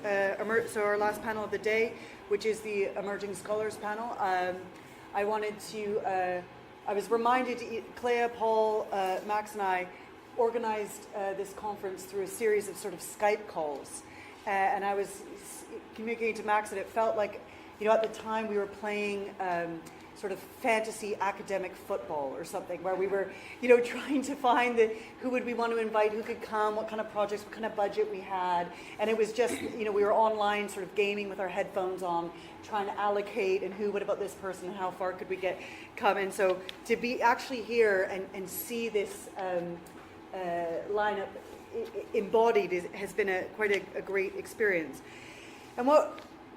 so our last panel of the day, which is the Emerging Scholars panel. I was reminded, Clea, Paul, Max and I organized this conference through a series of sort of Skype calls. And I was communicating to Max that it felt like, at the time we were playing sort of fantasy academic football or something, where we were, trying to find who would we want to invite, who could come, what kind of projects, what kind of budget we had. And it was just, we were online sort of gaming with our headphones on, trying to allocate and what about this person, how far could we come. And so to be actually here and see this lineup embodied has been quite a great experience. And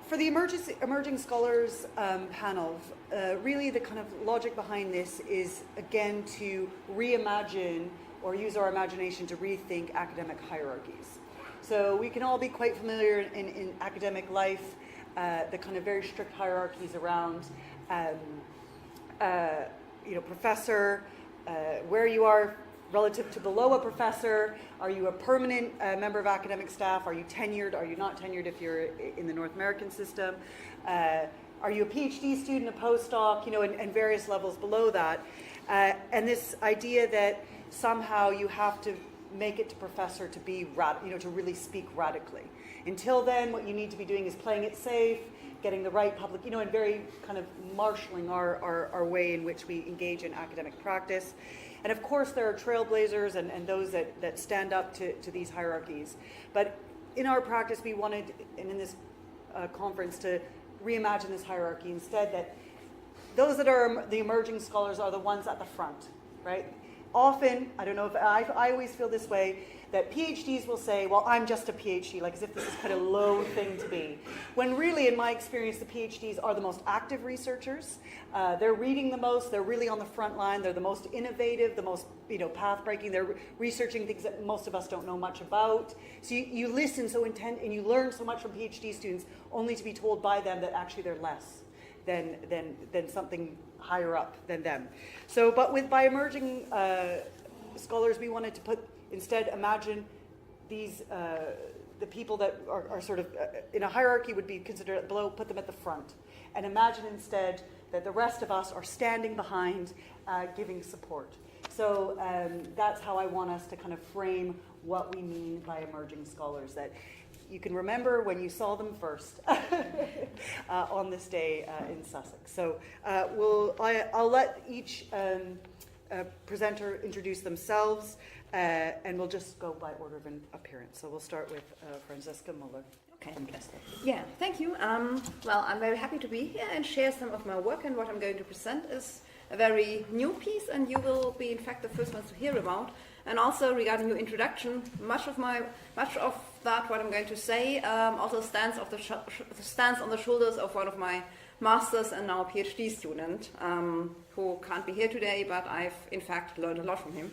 for the Emerging Scholars panel, really the kind of logic behind this is, again, to reimagine or use our imagination to rethink academic hierarchies. So we can all be quite familiar in academic life, the kind of very strict hierarchies around, professor, where you are relative to below a professor. Are you a permanent member of academic staff? Are you tenured? Are you not tenured if you're in the North American system? Are you a PhD student, a postdoc, and various levels below that? And this idea that somehow you have to make it to professor to be, to really speak radically. Until then, what you need to be doing is playing it safe, getting the right public, and very kind of marshalling our way in which we engage in academic practice. And of course, there are trailblazers and those that stand up to these hierarchies. But in our practice, we wanted, and in this conference, to reimagine this hierarchy instead, that those that are the emerging scholars are the ones at the front, right? Often, I don't know if I always feel this way, that PhDs will say, well, I'm just a PhD, like as if this is kind of low thing to be. When really, in my experience, the PhDs are the most active researchers. They're reading the most, they're really on the front line, they're the most innovative, the most path-breaking, they're researching things that most of us don't know much about. So you listen so intent, and you learn so much from PhD students, only to be told by them that actually they're less than something higher up than them. So, but by emerging scholars, we wanted to instead imagine these, the people that are sort of in a hierarchy would be considered below, put them at the front. And imagine instead that the rest of us are standing behind, giving support. So that's how I want us to kind of frame what we mean by emerging scholars, that you can remember when you saw them first on this day in Sussex. So I'll let each presenter introduce themselves, and we'll just go by order of appearance. So we'll start with Franziska Müller. Okay. Yeah, thank you. Well, I'm very happy to be here and share some of my work, and what I'm going to present is a very new piece, and you will be, in fact, the first ones to hear about. And also, regarding your introduction, much of that, what I'm going to say, also stands on the shoulders of one of my master's and now PhD student, who can't be here today, but I've, in fact, learned a lot from him.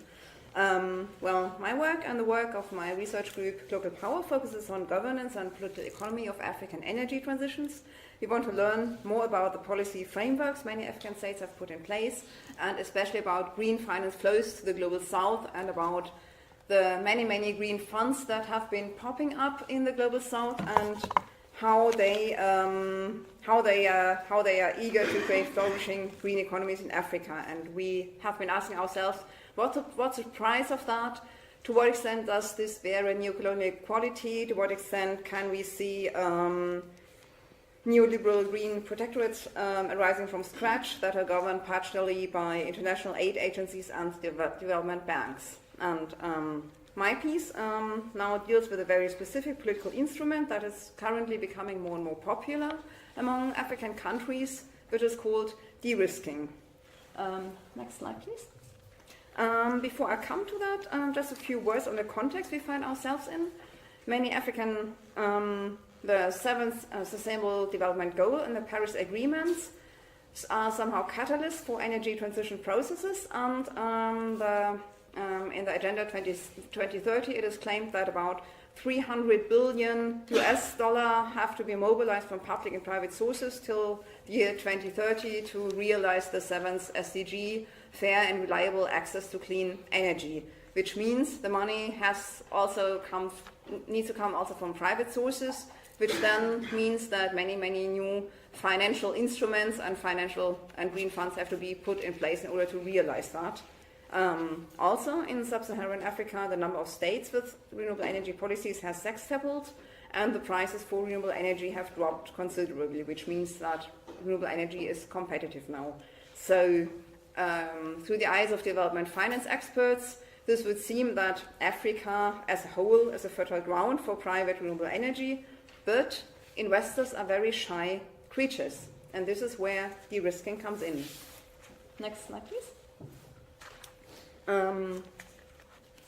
Well, my work and the work of my research group, Global Power, focuses on governance and political economy of African energy transitions. We want to learn more about the policy frameworks many African states have put in place, and especially about green finance flows to the global south, and about the many, many green funds that have been popping up in the global south, and how they are eager to create flourishing green economies in Africa. And we have been asking ourselves, what's the price of that? To what extent does this bear a neocolonial quality? To what extent can we see neoliberal green protectorates arising from scratch that are governed partially by international aid agencies and development banks? And my piece now deals with a very specific political instrument that is currently becoming more and more popular among African countries, which is called de-risking. Next slide, please. Before I come to that, just a few words on the context we find ourselves in. Many African, the seventh Sustainable Development Goal and the Paris Agreements are somehow catalysts for energy transition processes, and in the Agenda 2030 it is claimed that about $300 billion have to be mobilized from public and private sources till the year 2030 to realize the seventh SDG, fair and reliable access to clean energy, which means the money needs to come also from private sources, which then means that many new financial instruments and financial and green funds have to be put in place in order to realize that. Also, in sub-Saharan Africa, the number of states with renewable energy policies has sextupled, and the prices for renewable energy have dropped considerably, which means that renewable energy is competitive now. So, through the eyes of development finance experts, this would seem that Africa as a whole is a fertile ground for private renewable energy, but investors are very shy creatures, and this is where de-risking comes in. Next slide, please.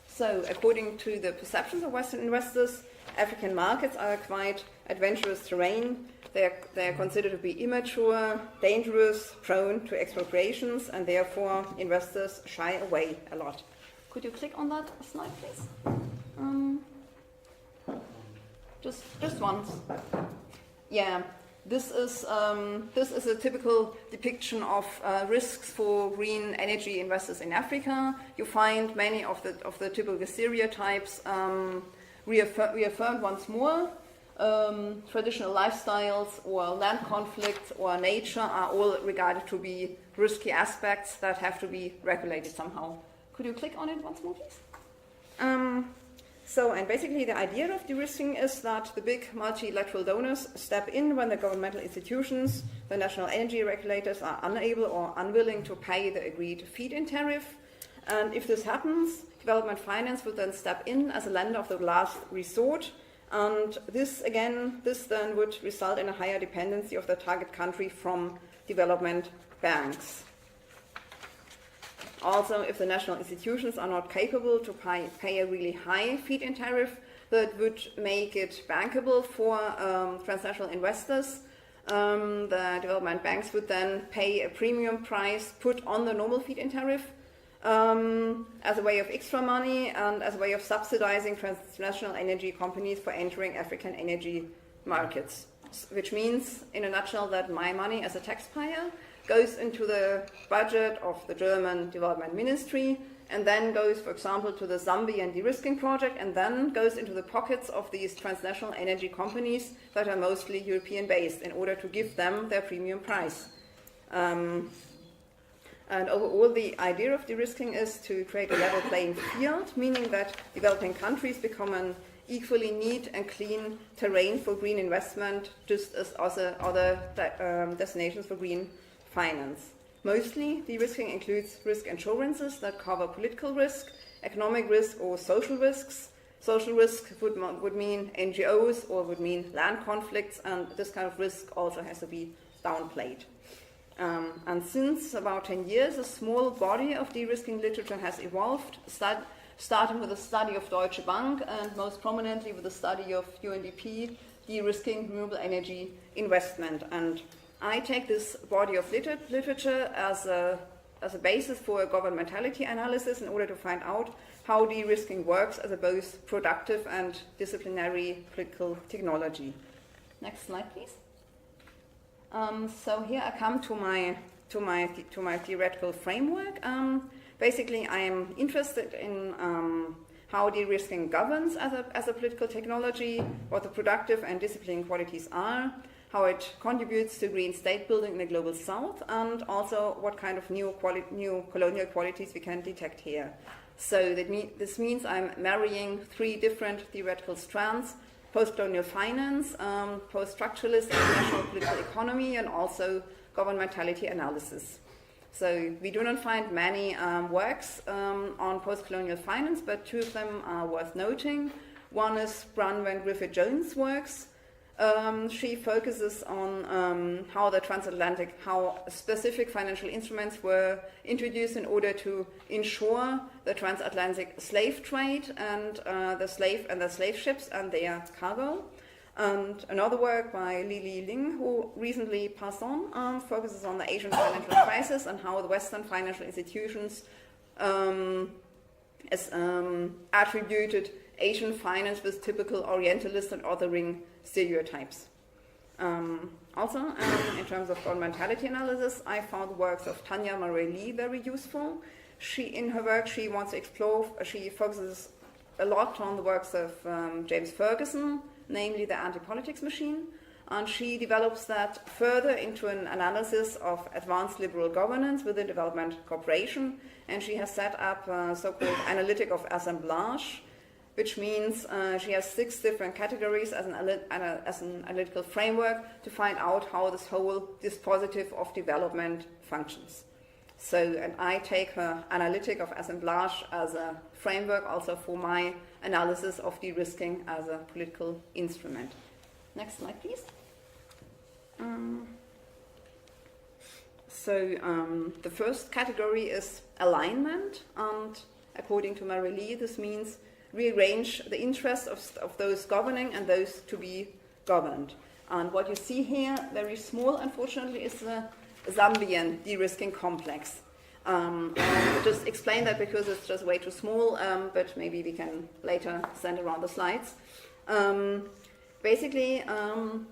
So, according to the perceptions of Western investors, African markets are quite adventurous terrain. They are considered to be immature, dangerous, prone to expropriations, and therefore investors shy away a lot. Could you click on that slide, please? Just once. Yeah. This is a typical depiction of risks for green energy investors in Africa. You find many of the typical stereotypes reaffirmed once more. Traditional lifestyles or land conflicts or nature are all regarded to be risky aspects that have to be regulated somehow. Could you click on it once more, please? And basically the idea of de-risking is that the big multilateral donors step in when the governmental institutions, the national energy regulators, are unable or unwilling to pay the agreed feed-in tariff. And if this happens, development finance would then step in as a lender of the last resort. And this then would result in a higher dependency of the target country from development banks. Also, if the national institutions are not capable to pay a really high feed-in tariff, that would make it bankable for transnational investors. The development banks would then pay a premium price put on the normal feed-in tariff as a way of extra money and as a way of subsidizing transnational energy companies for entering African energy markets. Which means, in a nutshell, that my money as a taxpayer goes into the budget of the German Development Ministry and then goes, for example, to the Zambian de-risking project and then goes into the pockets of these transnational energy companies that are mostly European-based in order to give them their premium price. And overall, the idea of de-risking is to create a level playing field, meaning that developing countries become an equally neat and clean terrain for green investment, just as other destinations for green finance. Mostly, de-risking includes risk insurances that cover political risk, economic risk, or social risks. Social risk would mean NGOs or would mean land conflicts, and this kind of risk also has to be downplayed. And since about 10 years, a small body of de-risking literature has evolved, starting with a study of Deutsche Bank and most prominently with a study of UNDP, de-risking renewable energy investment. And I take this body of literature as a basis for a governmentality analysis in order to find out how de-risking works as a both productive and disciplinary political technology. Next slide, please. So here I come to my theoretical framework. Basically, I am interested in how de-risking governs as a political technology, what the productive and disciplining qualities are, how it contributes to green state building in the global south, and also what kind of new colonial qualities we can detect here. So this means I'm marrying three different theoretical strands: post-colonial finance, post-structuralist international political economy, and also governmentality analysis. So we do not find many works on post-colonial finance, but two of them are worth noting. One is Bramall Griffith-Jones' works. She focuses on how specific financial instruments were introduced in order to ensure the transatlantic slave trade and the slave ships and their cargo. And another work by Li Ling, who recently passed on, focuses on the Asian financial crisis and how the Western financial institutions attributed Asian finance with typical Orientalist and othering stereotypes. Also, in terms of governmentality analysis, I found the works of Tanya Marie Lee very useful. In her work, she focuses a lot on the works of James Ferguson, namely the anti-politics machine, and she develops that further into an analysis of advanced liberal governance within development cooperation, and she has set up a so-called analytic of assemblage, which means she has 6 different categories as an analytical framework to find out how this whole dispositive of development functions. So, and I take her analytic of assemblage as a framework also for my analysis of de-risking as a political instrument. Next slide, please. The first category is alignment, and according to Marie-Lee, this means rearrange the interests of those governing and those to be governed. And what you see here, very small, unfortunately, is the Zambian de-risking complex. I'll just explain that because it's just way too small, but maybe we can later send around the slides. Basically,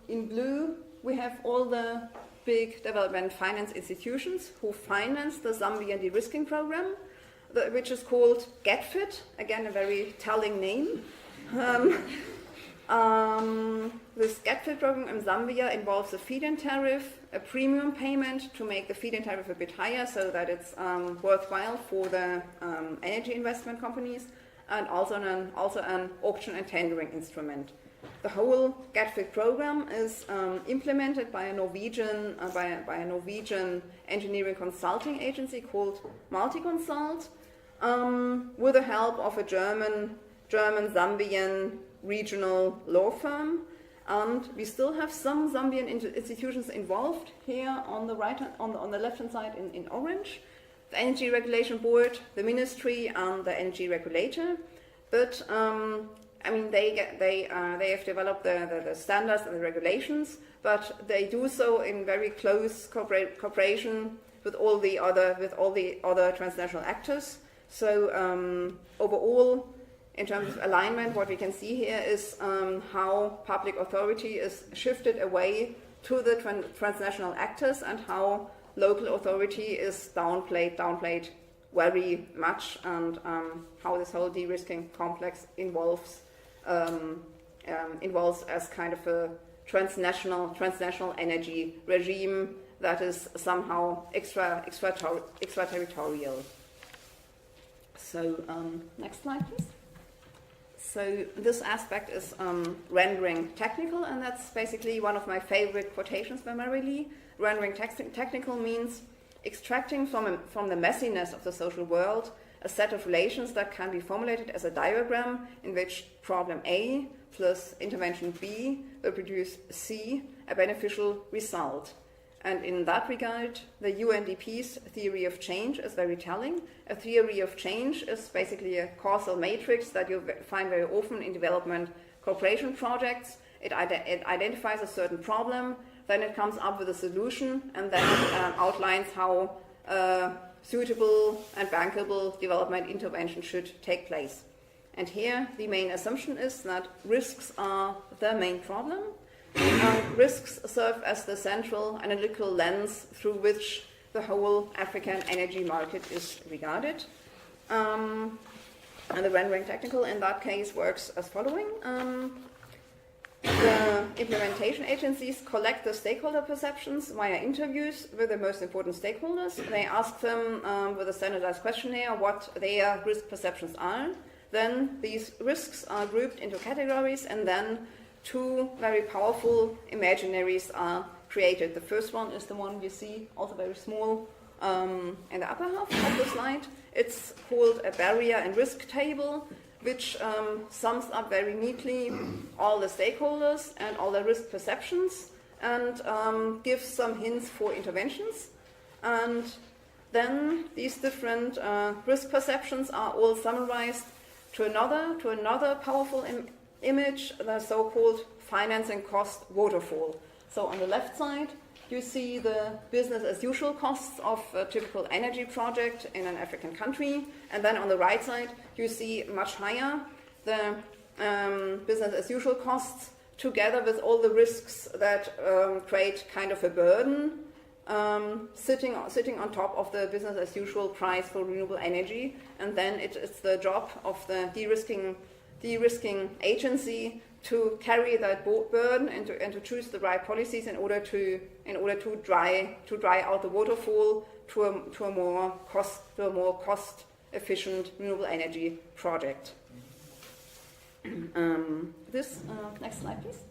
in blue, we have all the big development finance institutions who finance the Zambian de-risking program, which is called GetFit, again a very telling name. This GetFit program in Zambia involves a feed-in tariff, a premium payment to make the feed-in tariff a bit higher so that it's worthwhile for the energy investment companies, and also an auction and tendering instrument. The whole GetFit program is implemented by a Norwegian engineering consulting agency called Multiconsult, with the help of a German-Zambian regional law firm. And we still have some Zambian institutions involved here on the right, on the left-hand side in orange. The Energy Regulation Board, the Ministry, and the Energy Regulator. But they have developed the standards and the regulations, but they do so in very close cooperation with all the other transnational actors. So overall, in terms of alignment, what we can see here is how public authority is shifted away to the transnational actors, and how local authority is downplayed very much, and how this whole de-risking complex involves as kind of a transnational energy regime that is somehow extraterritorial. So next slide, please. So this aspect is rendering technical, and that's basically one of my favorite quotations by Marie-Lee. Rendering technical means extracting from the messiness of the social world a set of relations that can be formulated as a diagram in which problem A plus intervention B will produce C, a beneficial result. And in that regard, the UNDP's theory of change is very telling. A theory of change is basically a causal matrix that you find very often in development cooperation projects. It identifies a certain problem, then it comes up with a solution, and then outlines how suitable and bankable development intervention should take place. And here, the main assumption is that risks are the main problem. Risks serve as the central analytical lens through which the whole African energy market is regarded. And the rendering technical in that case works as following. The implementation agencies collect the stakeholder perceptions via interviews with the most important stakeholders. They ask them with a standardized questionnaire what their risk perceptions are. Then these risks are grouped into categories, and then 2 very powerful imaginaries are created. The first one is the one you see, also very small, in the upper half of the slide. It's called a barrier and risk table, which sums up very neatly all the stakeholders and all the risk perceptions, and gives some hints for interventions. And then these different risk perceptions are all summarized to another powerful image, the so-called financing cost waterfall. So on the left side, you see the business as usual costs of a typical energy project in an African country, and then on the right side, you see much higher the business as usual costs together with all the risks that create kind of a burden sitting on top of the business as usual price for renewable energy, and then it's the job of the de-risking agency to carry that burden and to choose the right policies in order to dry out the waterfall to a more cost efficient renewable energy project. This next slide, please.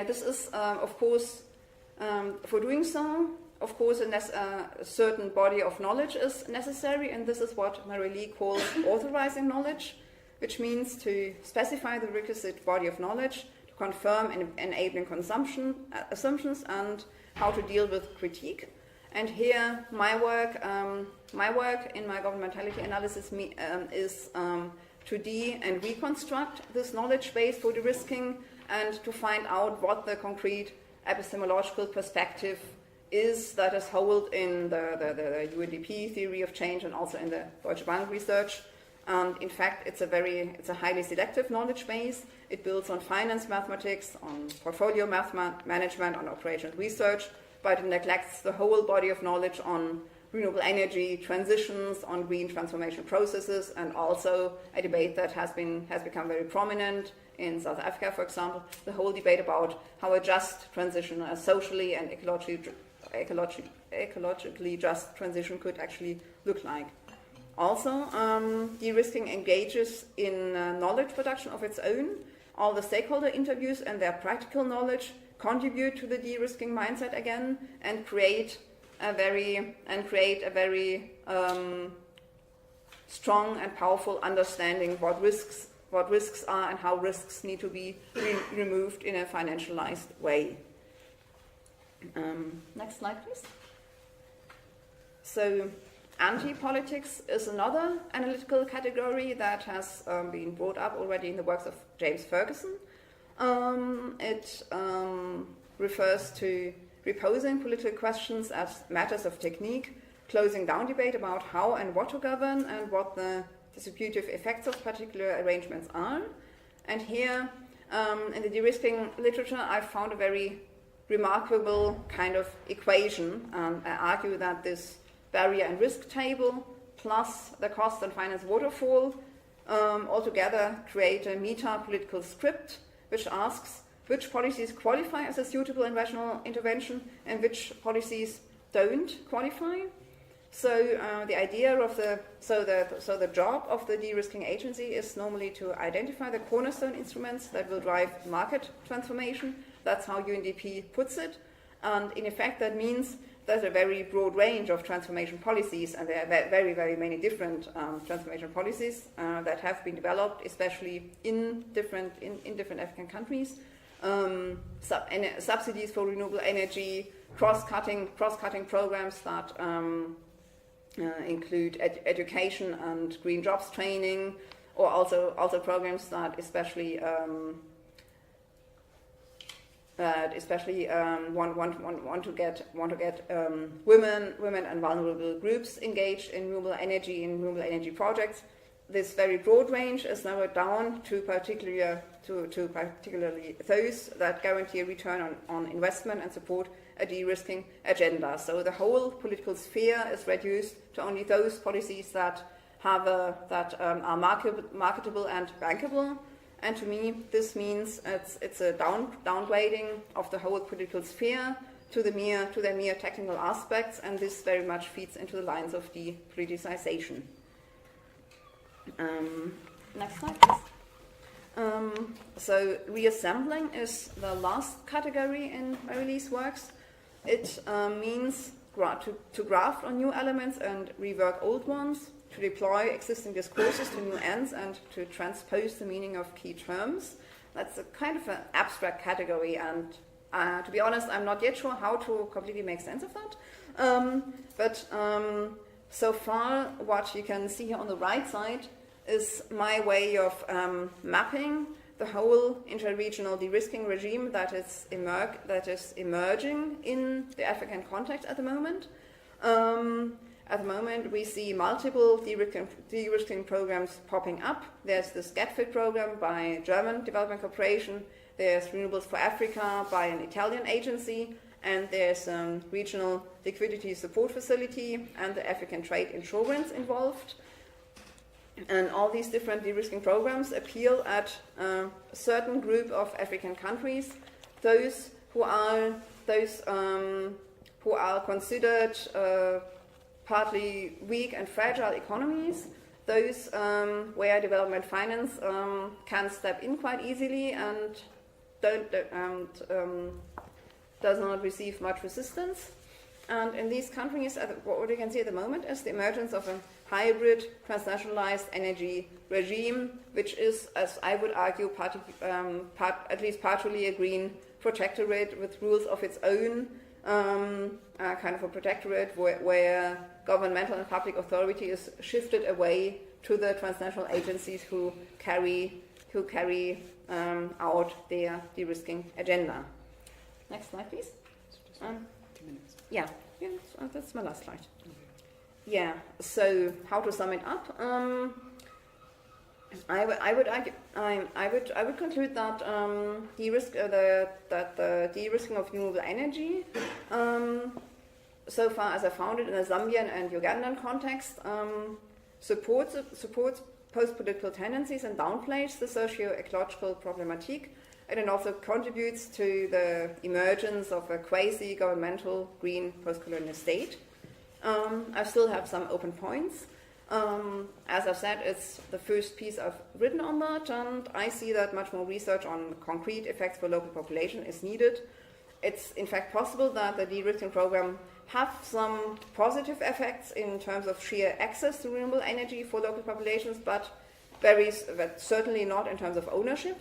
This is of course. For doing so, of course, a certain body of knowledge is necessary, and this is what Marie calls authorizing knowledge, which means to specify the requisite body of knowledge, to confirm and enabling assumptions, and how to deal with critique. And here, my work in my governmentality analysis is to and reconstruct this knowledge base for de-risking and to find out what the concrete epistemological perspective is that is held in the UNDP theory of change and also in the Deutsche Bank research. And in fact, it's a highly selective knowledge base. It builds on finance mathematics, on portfolio management, on operational research, but it neglects the whole body of knowledge on renewable energy transitions, on green transformation processes, and also a debate that has become very prominent in South Africa, for example, the whole debate about how a just transition, a socially and ecologically just transition could actually look like. Also, de-risking engages in knowledge production of its own. All the stakeholder interviews and their practical knowledge contribute to the de-risking mindset again and create a very strong and powerful understanding what risks are and how risks need to be removed in a financialized way. Next slide, please. So, anti-politics is another analytical category that has been brought up already in the works of James Ferguson. It refers to reposing political questions as matters of technique, closing down debate about how and what to govern and what the distributive effects of particular arrangements are. And here, in the de-risking literature, I found a very remarkable kind of equation. I argue that this barrier and risk table plus the cost and finance waterfall altogether create a meta-political script which asks which policies qualify as a suitable and rational intervention and which policies don't qualify. So the idea of the job of the de-risking agency is normally to identify the cornerstone instruments that will drive market transformation. That's how UNDP puts it. And in effect, that means there's a very broad range of transformation policies, and there are very, very many different transformation policies that have been developed, especially in different African countries. Subsidies for renewable energy, cross-cutting programs that include education and green jobs training, or also programs that especially want to get women and vulnerable groups engaged in renewable energy projects. This very broad range is narrowed down to particularly those that guarantee a return on investment and support a de-risking agenda. So the whole political sphere is reduced to only those policies that are marketable and bankable. And to me, this means it's a downgrading of the whole political sphere to the mere technical aspects, and this very much feeds into the lines of depoliticization. Next slide, please. So reassembling is the last category in my release works. It means to graft on new elements and rework old ones, to deploy existing discourses to new ends, and to transpose the meaning of key terms. That's a kind of an abstract category, and to be honest, I'm not yet sure how to completely make sense of that. But so far, what you can see here on the right side is my way of mapping the whole interregional de-risking regime that is emerging in the African context at the moment. At the moment, we see multiple de-risking programs popping up. There's the GetFit program by German Development Corporation. There's Renewables for Africa by an Italian agency. and there's regional liquidity support facility and the African trade insurance involved. And all these different de-risking programs appeal at a certain group of African countries, those who are considered partly weak and fragile economies, those where development finance can step in quite easily and does not receive much resistance. And in these countries, what we can see at the moment is the emergence of a hybrid transnationalized energy regime, which is, as I would argue, at least partially a green protectorate with rules of its own, kind of a protectorate where governmental and public authority is shifted away to the transnational agencies who carry out their de-risking agenda. Next slide, please. 2 minutes. Yeah, that's my last slide. Yeah, so how to sum it up? I would conclude that the de-risking of renewable energy, so far as I found it in a Zambian and Ugandan context, supports post-political tendencies and downplays the socio-ecological problematique, and it also contributes to the emergence of a quasi-governmental green post-colonial state. I still have some open points. As I've said, it's the first piece I've written on that, and I see that much more research on concrete effects for local population is needed. It's in fact possible that the de-risking program have some positive effects in terms of sheer access to renewable energy for local populations, but certainly not in terms of ownership.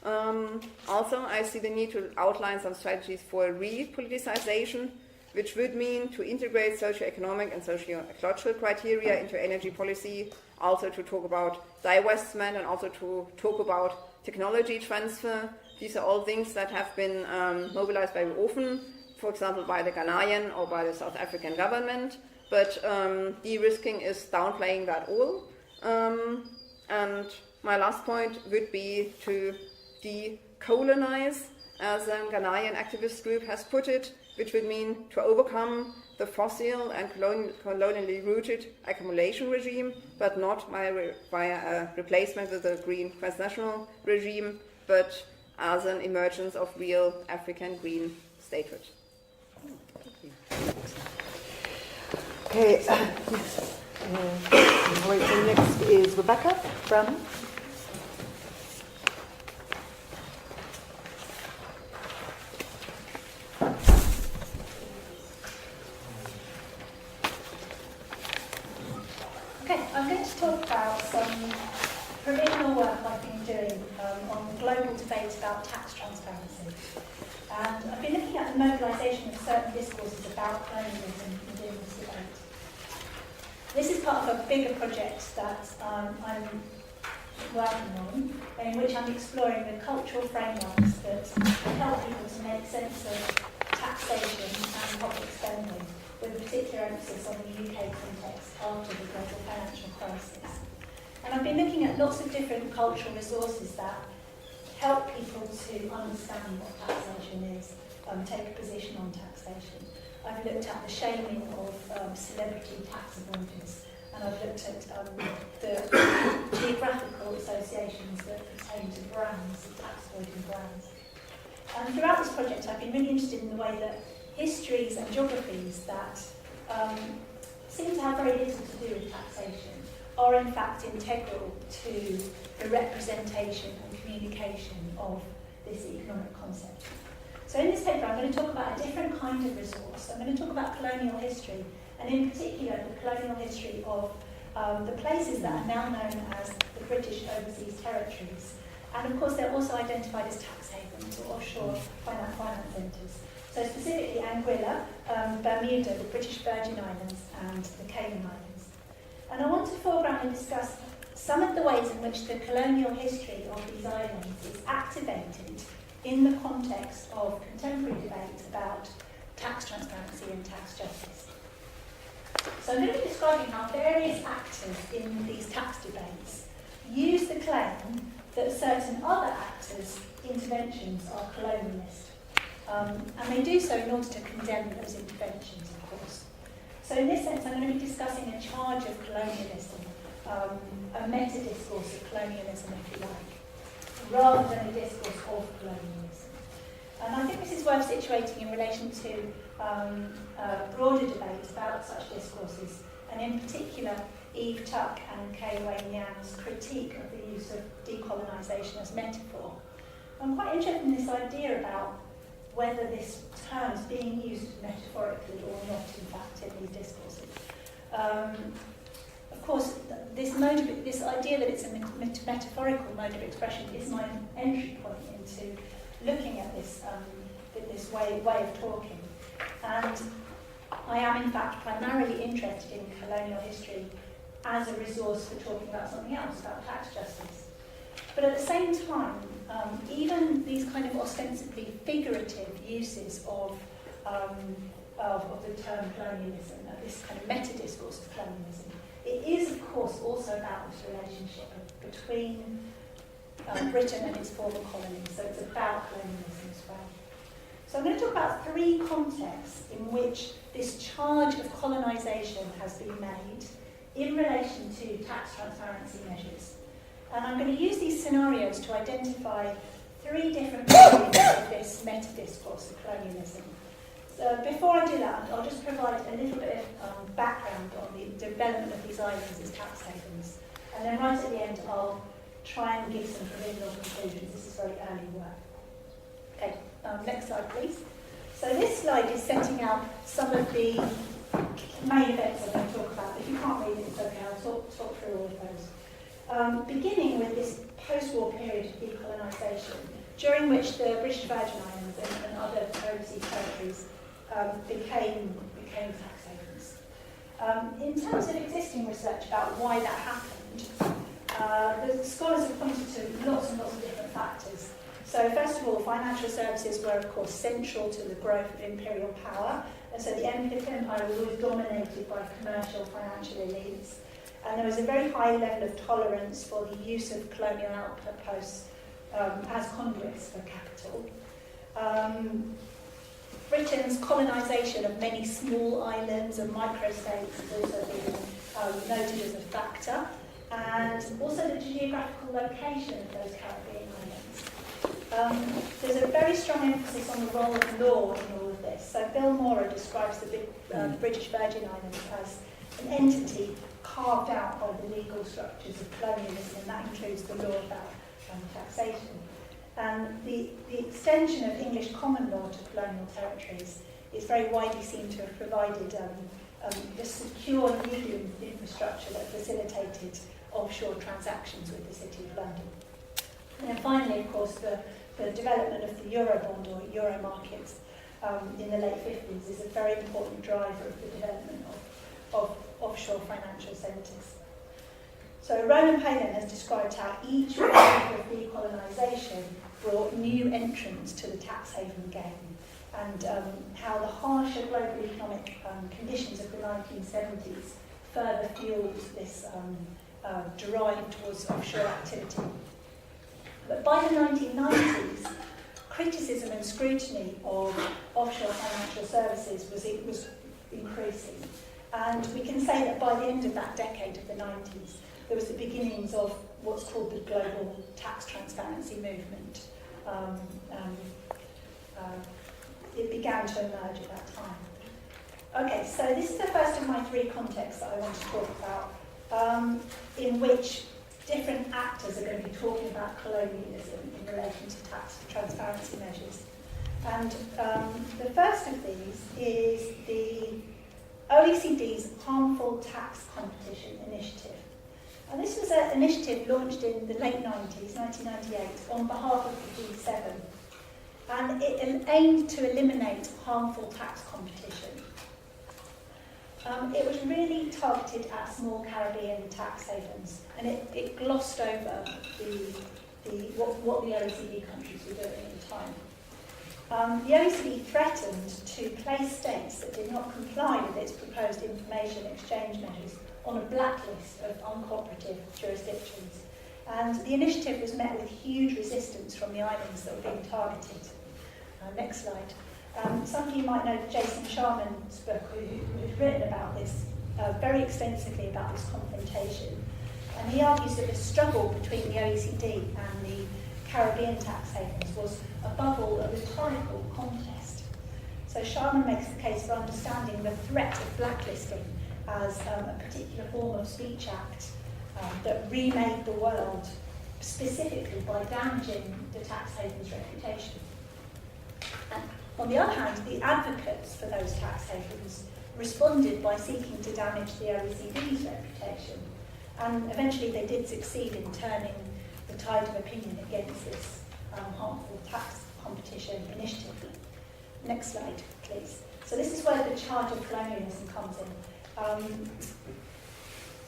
Also, I see the need to outline some strategies for re-politicization, which would mean to integrate socio-economic and socio-ecological criteria into energy policy, also to talk about divestment and also to talk about technology transfer. These are all things that have been mobilized very often, for example, by the Ghanaian or by the South African government, but de-risking is downplaying that all. And my last point would be to decolonize, as a Ghanaian activist group has put it, which would mean to overcome the fossil and colonially rooted accumulation regime, but not via a replacement with a green transnational regime, but as an emergence of real African green statehood. Okay, yes. Right, so next is Rebecca Bramall. Okay, I'm going to talk about some provisional work I've been doing on global debate about tax transparency. And I've been looking at the mobilisation of certain discourses about colonialism within this debate. This is part of a bigger project that I'm working on, in which I'm exploring the cultural frameworks that help people to make sense of taxation and public spending, with a particular emphasis on the UK context after the global financial crisis. And I've been looking at lots of different cultural resources that help people to understand what taxation is, take a position on taxation. I've looked at the shaming of celebrity tax avoiders, and I've looked at the geographical associations that pertain to brands, tax avoiding brands. And throughout this project, I've been really interested in the way that histories and geographies that seem to have very little to do with taxation are in fact integral to the representation and communication of this economic concept. So in this paper I'm going to talk about a different kind of resource. I'm going to talk about colonial history, and in particular the colonial history of the places that are now known as the British Overseas Territories. And of course they're also identified as tax havens or offshore finance centres. So specifically Anguilla, Bermuda, the British Virgin Islands and the Cayman Islands. And I want to foreground and discuss some of the ways in which the colonial history of these islands is activated in the context of contemporary debate about tax transparency and tax justice. So I'm going to be describing how various actors in these tax debates use the claim that certain other actors' interventions are colonialist. And they do so in order to condemn those interventions, of course. So in this sense, I'm going to be discussing a charge of colonialism, a meta-discourse of colonialism, if you like, rather than a discourse of colonialism. And I think this is worth situating in relation to broader debates about such discourses, and in particular, Eve Tuck and Kay Wayne Yang's critique of the use of decolonisation as metaphor. I'm quite interested in this idea about whether this term is being used metaphorically or not, in fact, in these discourses. Of course, this idea that it's a metaphorical mode of expression is my entry point into looking at this way of talking. And I am, in fact, primarily interested in colonial history as a resource for talking about something else, about tax justice. But at the same time, even these kind of ostensibly figurative uses of the term colonialism, this kind of meta-discourse of colonialism, it is, of course, also about this relationship between Britain and its former colonies. So it's about colonialism as well. So I'm going to talk about three contexts in which this charge of colonisation has been made in relation to tax transparency measures. And I'm going to use these scenarios to identify three different areas of this meta-discourse of colonialism. So before I do that, I'll just provide a little bit of background on the development of these islands as tax havens. And then right at the end, I'll try and give some provisional conclusions. This is very early work. Okay, next slide, please. So this slide is setting out some of the main events I'm going to talk about. If you can't read it, it's okay. I'll talk through all of those. Beginning with this post-war period of decolonisation, during which the British Virgin Islands and other overseas territories became tax havens. In terms of existing research about why that happened, the scholars have pointed to lots and lots of different factors. So first of all, financial services were, of course, central to the growth of imperial power, and so the empire was always dominated by commercial financial elites. And there was a very high level of tolerance for the use of colonial output posts as conduits for capital. Britain's colonisation of many small islands and microstates has also been noted as a factor, and also the geographical location of those Caribbean islands. There's a very strong emphasis on the role of law in all of this. So Bill Maurer describes the British Virgin Islands as an entity carved out by the legal structures of colonialism, and that includes the law about taxation. And the extension of English common law to colonial territories is very widely seen to have provided the secure legal infrastructure that facilitated offshore transactions with the City of London. And then finally, of course, the development of the Eurobond or Euro markets in the late 50s is a very important driver of the development of offshore financial centres. So Roland Palin has described how each wave of decolonisation brought new entrants to the tax haven game, and how the harsher global economic conditions of the 1970s further fueled this drive towards offshore activity. But by the 1990s, criticism and scrutiny of offshore financial services was increasing. And we can say that by the end of that decade of the 90s, there was the beginnings of what's called the global tax transparency movement. It began to emerge at that time. Okay, so this is the first of my three contexts that I want to talk about, in which different actors are going to be talking about colonialism in relation to tax transparency measures. And the first of these is the OECD's Harmful Tax Competition Initiative. And this was an initiative launched in the late 90s, 1998, on behalf of the G7. And it aimed to eliminate harmful tax competition. It was really targeted at small Caribbean tax havens, and it glossed over what the OECD countries were doing at the time. The OECD threatened to place states that did not comply with its proposed information exchange measures on a blacklist of uncooperative jurisdictions. And the initiative was met with huge resistance from the islands that were being targeted. Next Next slide. Some of you might know Jason Sharman's book, who's written about this very extensively, about this confrontation. And he argues that the struggle between the OECD and the Caribbean tax havens was, above all, a rhetorical contest. So Sharman makes the case for understanding the threat of blacklisting as a particular form of speech act that remade the world, specifically by damaging the tax haven's reputation. And on the other hand, the advocates for those tax havens responded by seeking to damage the OECD's reputation. And eventually they did succeed in turning the tide of opinion against this harmful tax competition initiative. Next slide, please. So this is where the charge of colonialism comes in.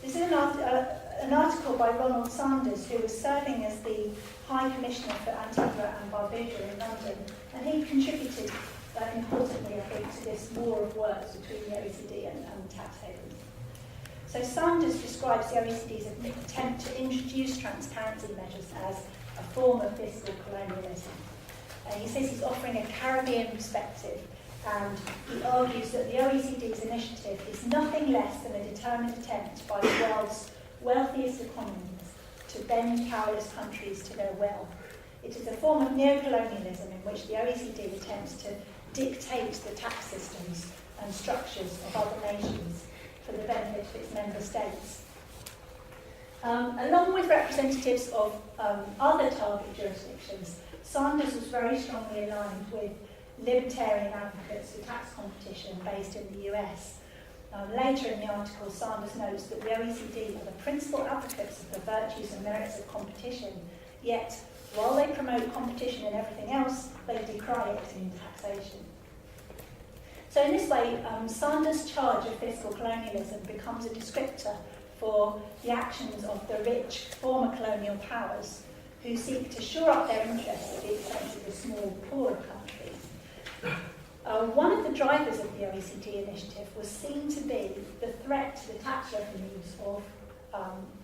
This is an article by Ronald Sanders, who was serving as the High Commissioner for Antigua and Barbuda in London, and he contributed importantly, I think, to this war of words between the OECD and tax havens. So Sanders describes the OECD's attempt to introduce transparency measures as a form of fiscal colonialism. He says he's offering a Caribbean perspective, and he argues that the OECD's initiative is nothing less than a determined attempt by the world's wealthiest economies to bend powerless countries to their will. It is a form of neocolonialism in which the OECD attempts to dictate the tax systems and structures of other nations for the benefit of its member states. Along with representatives of other target jurisdictions, Sanders was very strongly aligned with libertarian advocates for tax competition based in the US. Later in the article, Sanders notes that the OECD are the principal advocates of the virtues and merits of competition, yet while they promote competition in everything else, they decry it in taxation. So in this way, Sanders' charge of fiscal colonialism becomes a descriptor for the actions of the rich former colonial powers who seek to shore up their interests at the expense of the small, poorer countries. One of the drivers of the OECD initiative was seen to be the threat to the tax revenues of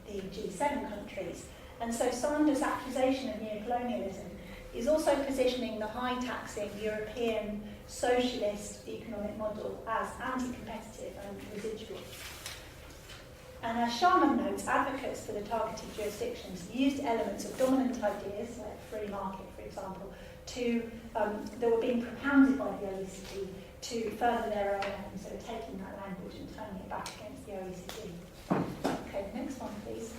the G7 countries. And so Sanders' accusation of neocolonialism is also positioning the high-taxing European socialist economic model as anti-competitive and residual. And as Sharman notes, advocates for the targeted jurisdictions used elements of dominant ideas, like free market, for example, that were being propounded by the OECD to further their own aims, so taking that language and turning it back against the OECD. Okay, next one, please.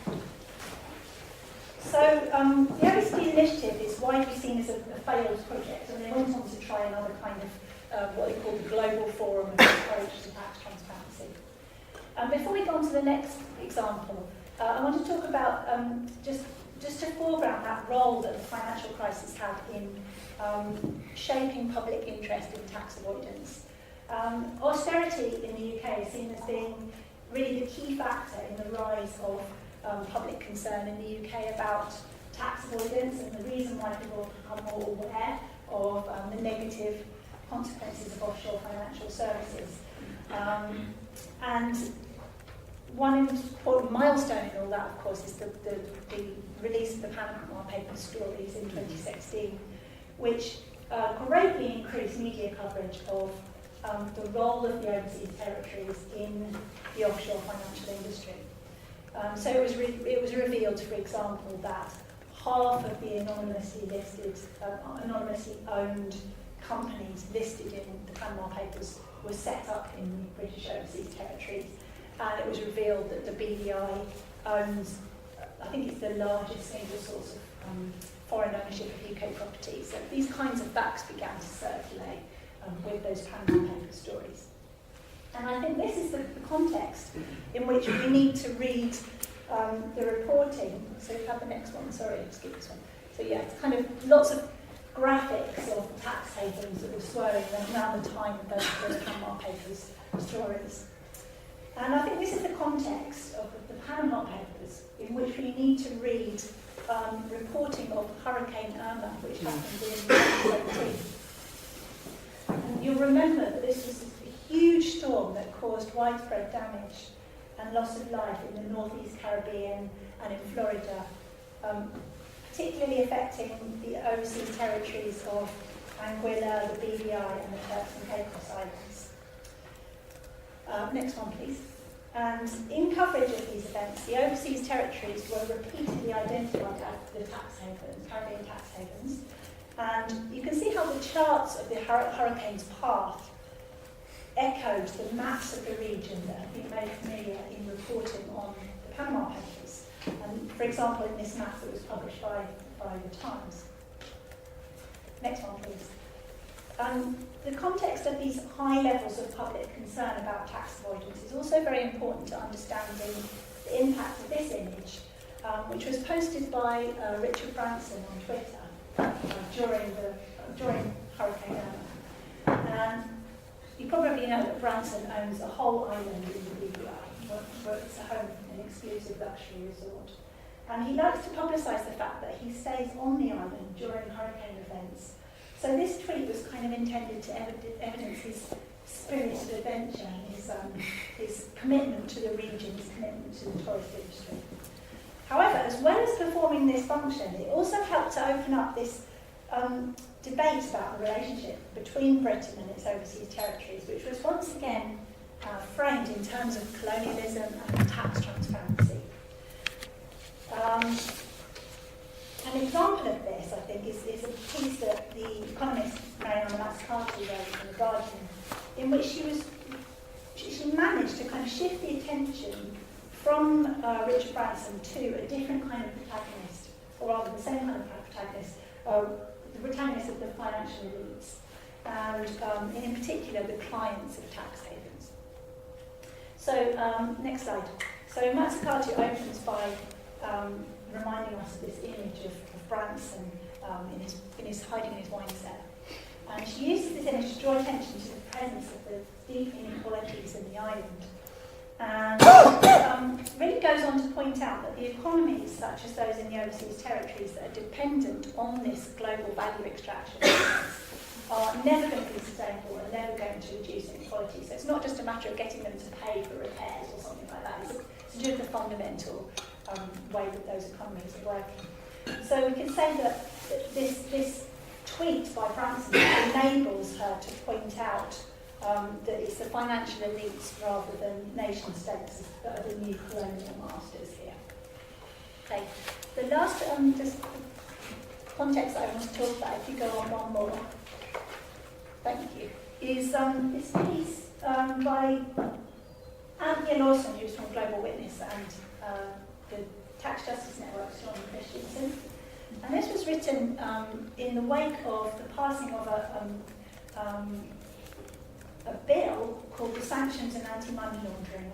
So the OECD initiative is widely seen as a failed project, and they went on to try another kind of what they call the global forum of approach to tax transparency. Before we go on to the next example, I want to talk about just to foreground that role that the financial crisis had in shaping public interest in tax avoidance. Austerity in the UK is seen as being really the key factor in the rise of public concern in the UK about tax avoidance, and the reason why people have become more aware of the negative consequences of offshore financial services. And one important milestone in all that, of course, is the release of the Panama Papers stories in 2016, which greatly increased media coverage of the role of the overseas territories in the offshore financial industry. So it was revealed, for example, that half of the anonymously owned companies listed in the Panama Papers were set up in the British overseas territories, and it was revealed that the BVI owns, I think it's the largest single source of foreign ownership of UK properties. So these kinds of facts began to circulate with those Panama Papers stories. And I think this is the context in which we need to read the reporting. So you have the next one, sorry, I'll skip this one. So yeah, it's kind of lots of graphics of tax havens that were swirling around the time of those Panama Papers stories. And I think this is the context of the Panama Papers in which we need to read reporting of Hurricane Irma, which happened in 2017. And you'll remember that this was a huge storm that caused widespread damage and loss of life in the northeast Caribbean and in Florida, particularly affecting the overseas territories of Anguilla, the BVI, and the Turks and Caicos Islands. Next one, please. And in coverage of these events, the overseas territories were repeatedly identified as the tax havens, Caribbean tax havens. And you can see how the charts of the hurricane's path echoed the maps of the region that have been made familiar in reporting on the Panama Papers. And for example, in this map that was published by the Times. Next one, please. The context of these high levels of public concern about tax avoidance is also very important to understanding the impact of this image, which was posted by Richard Branson on Twitter during Hurricane Irma. You probably know that Branson owns a whole island in the BVI, where it's a home, an exclusive luxury resort. And he likes to publicise the fact that he stays on the island during hurricane events. So this tweet was kind of intended to evidence his spirit of adventure, his commitment to the region, his commitment to the tourist industry. However, as well as performing this function, it also helped to open up this debate about the relationship between Britain and its overseas territories, which was once again framed in terms of colonialism and tax transparency. An example of this, I think, is a piece that the economist Mariana Mazzucati wrote in The Guardian, in which she managed to kind of shift the attention from Richard Branson to a different kind of protagonist, or rather the same kind of protagonist, the protagonist of the financial elites, and in particular the clients of tax havens. So, next slide. So Mazzucati opens by reminding us of this image of Branson in his hiding in his wine cellar. And she uses this image to draw attention to the presence of the deep inequalities in the island. And really goes on to point out that the economies, such as those in the overseas territories that are dependent on this global value extraction, are never going to be sustainable and never going to reduce inequality. So it's not just a matter of getting them to pay for repairs or something like that. It's to do with the fundamental way that those economies are working. So we can say that this tweet by Franziska enables her to point out that it's the financial elites rather than nation states that are the new colonial masters here. Okay, the last just context that I want to talk about, if you go on one more, thank you, is this piece by Anthea Lawson, who's from Global Witness, and the Tax Justice Network's John Christensen. And this was written in the wake of the passing of a bill called the Sanctions and Anti-Money Laundering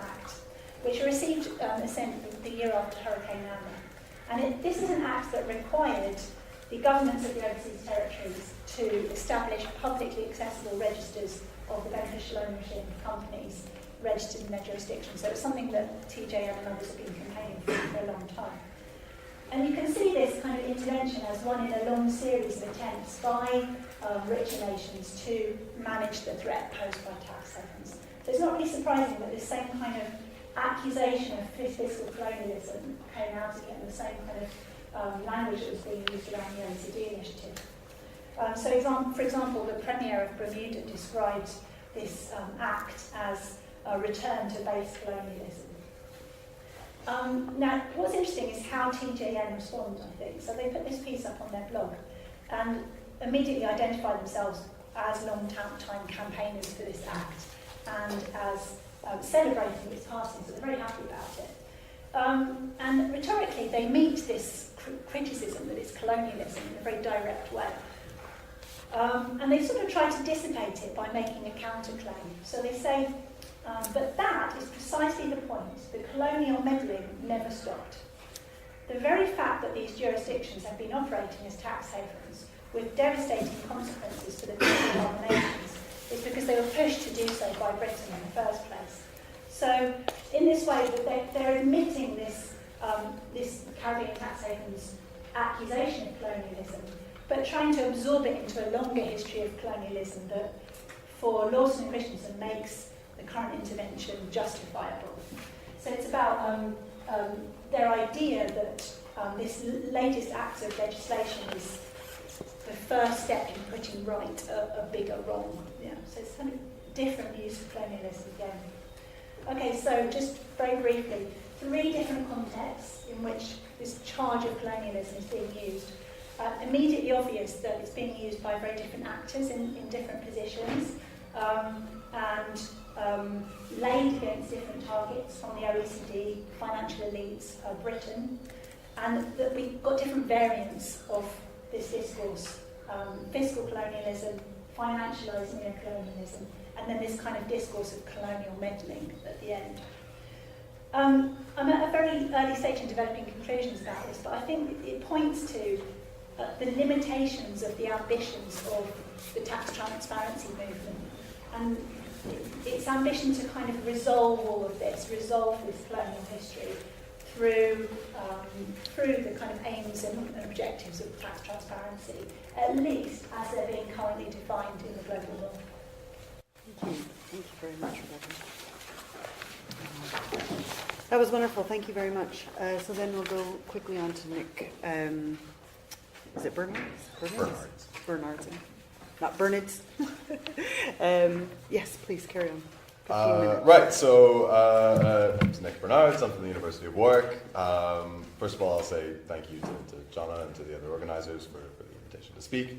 Act, which received assent the year after Hurricane Irma. And this is an act that required the governments of the overseas territories to establish publicly accessible registers of the beneficial ownership of companies registered in their jurisdiction. So it's something that TJM and others have been campaigning for a long time. And you can see this kind of intervention as one in a long series of attempts by richer nations to manage the threat posed by tax havens. So it's not really surprising that this same kind of accusation of fiscal colonialism came out again, the same kind of language that was being used around the Oecd initiative. For example, the Premier of Bermuda described this act as a return to base colonialism. Now, what's interesting is how TJN respond, I think. So they put this piece up on their blog and immediately identified themselves as long-time campaigners for this act and as celebrating its passing, so they're very happy about it. And rhetorically, they meet this criticism that it's colonialism in a very direct way. And they sort of try to dissipate it by making a counterclaim. So they say, but that is precisely the point. The colonial meddling never stopped. The very fact that these jurisdictions have been operating as tax havens with devastating consequences for the people of the nations is because they were pushed to do so by Britain in the first place. So in this way, they're admitting this Caribbean tax havens accusation of colonialism, but trying to absorb it into a longer history of colonialism that, for Lawson and Christensen, makes the current intervention justifiable. So it's about their idea that this latest act of legislation is the first step in putting right a bigger wrong. Yeah, so it's kind of different use of colonialism again. Okay, so just very briefly, 3 different contexts in which this charge of colonialism is being used. Immediately obvious that it's being used by very different actors in different positions, and laid against different targets from the Oecd, financial elites, Britain, and that we've got different variants of this discourse. Fiscal colonialism, financialised neocolonialism, and then this kind of discourse of colonial meddling at the end. I'm at a very early stage in developing conclusions about this, but I think it points to the limitations of the ambitions of the tax transparency movement, and its ambition to kind of resolve all of this, resolve this colonial history through the kind of aims and objectives of tax transparency, at least as they're being currently defined in the global law. Thank you very much, Rebecca. That was wonderful. Thank you very much. So then we'll go quickly on to Nick. Is it Bernards? Bernards. Not Bernards. Yes, please carry on. 15 minutes. Right, so I'm Nick Bernards. I'm from the University of Warwick. First of all, I'll say thank you to Jonna and to the other organizers for the invitation to speak.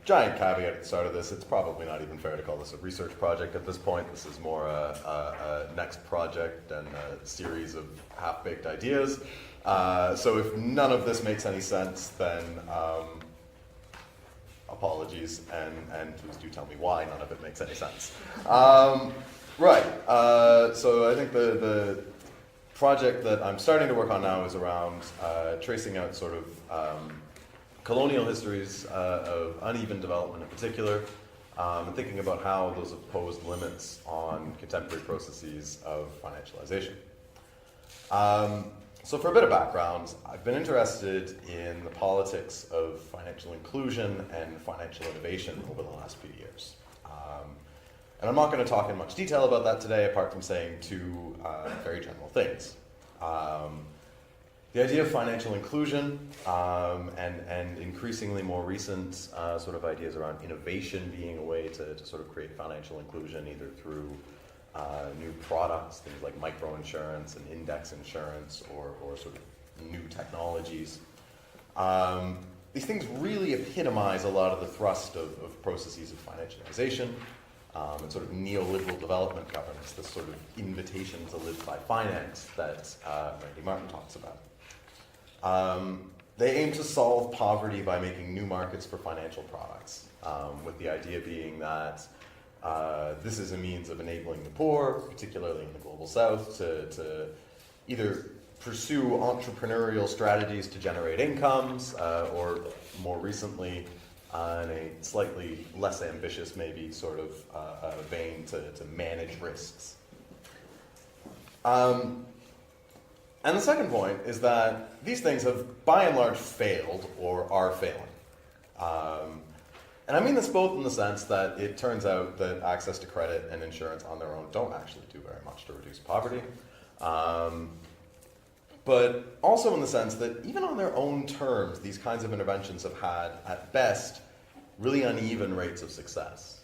Giant caveat at the start of this, it's probably not even fair to call this a research project at this point. This is more a next project and a series of half-baked ideas. So if none of this makes any sense, then apologies, and please do tell me why none of it makes any sense. Right, so I think the project that I'm starting to work on now is around tracing out sort of colonial histories of uneven development in particular, and thinking about how those have posed limits on contemporary processes of financialization. So for a bit of background, I've been interested in the politics of financial inclusion and financial innovation over the last few years. And I'm not going to talk in much detail about that today, apart from saying 2 very general things. The idea of financial inclusion and increasingly more recent sort of ideas around innovation being a way to sort of create financial inclusion, either through new products, things like microinsurance and index insurance, or sort of new technologies. These things really epitomize a lot of the thrust of processes of financialization and sort of neoliberal development governance, this sort of invitation to live by finance that Randy Martin talks about. They aim to solve poverty by making new markets for financial products, with the idea being that this is a means of enabling the poor, particularly in the global south, to either pursue entrepreneurial strategies to generate incomes, or more recently, in a slightly less ambitious, maybe, sort of vein to manage risks. And the second point is that these things have, by and large, failed or are failing. And I mean this both in the sense that it turns out that access to credit and insurance on their own don't actually do very much to reduce poverty. But also in the sense that even on their own terms, these kinds of interventions have had, at best, really uneven rates of success.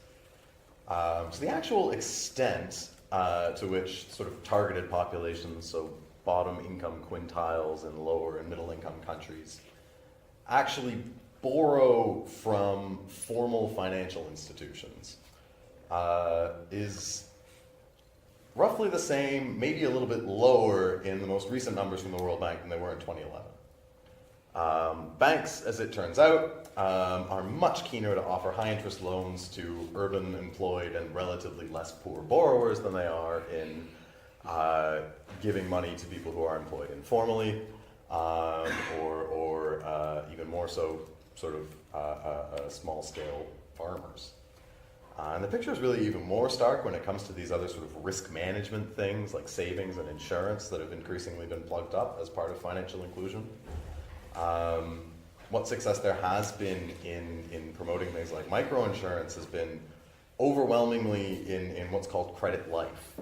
So the actual extent to which sort of targeted populations, so bottom income quintiles in lower and middle income countries, actually borrow from formal financial institutions is roughly the same, maybe a little bit lower in the most recent numbers from the World Bank than they were in 2011. Banks, as it turns out, are much keener to offer high-interest loans to urban, employed, and relatively less poor borrowers than they are in giving money to people who are employed informally, or even more so, sort of small-scale farmers. And the picture is really even more stark when it comes to these other sort of risk management things like savings and insurance that have increasingly been plugged up as part of financial inclusion. What success there has been in promoting things like microinsurance has been overwhelmingly in what's called credit life.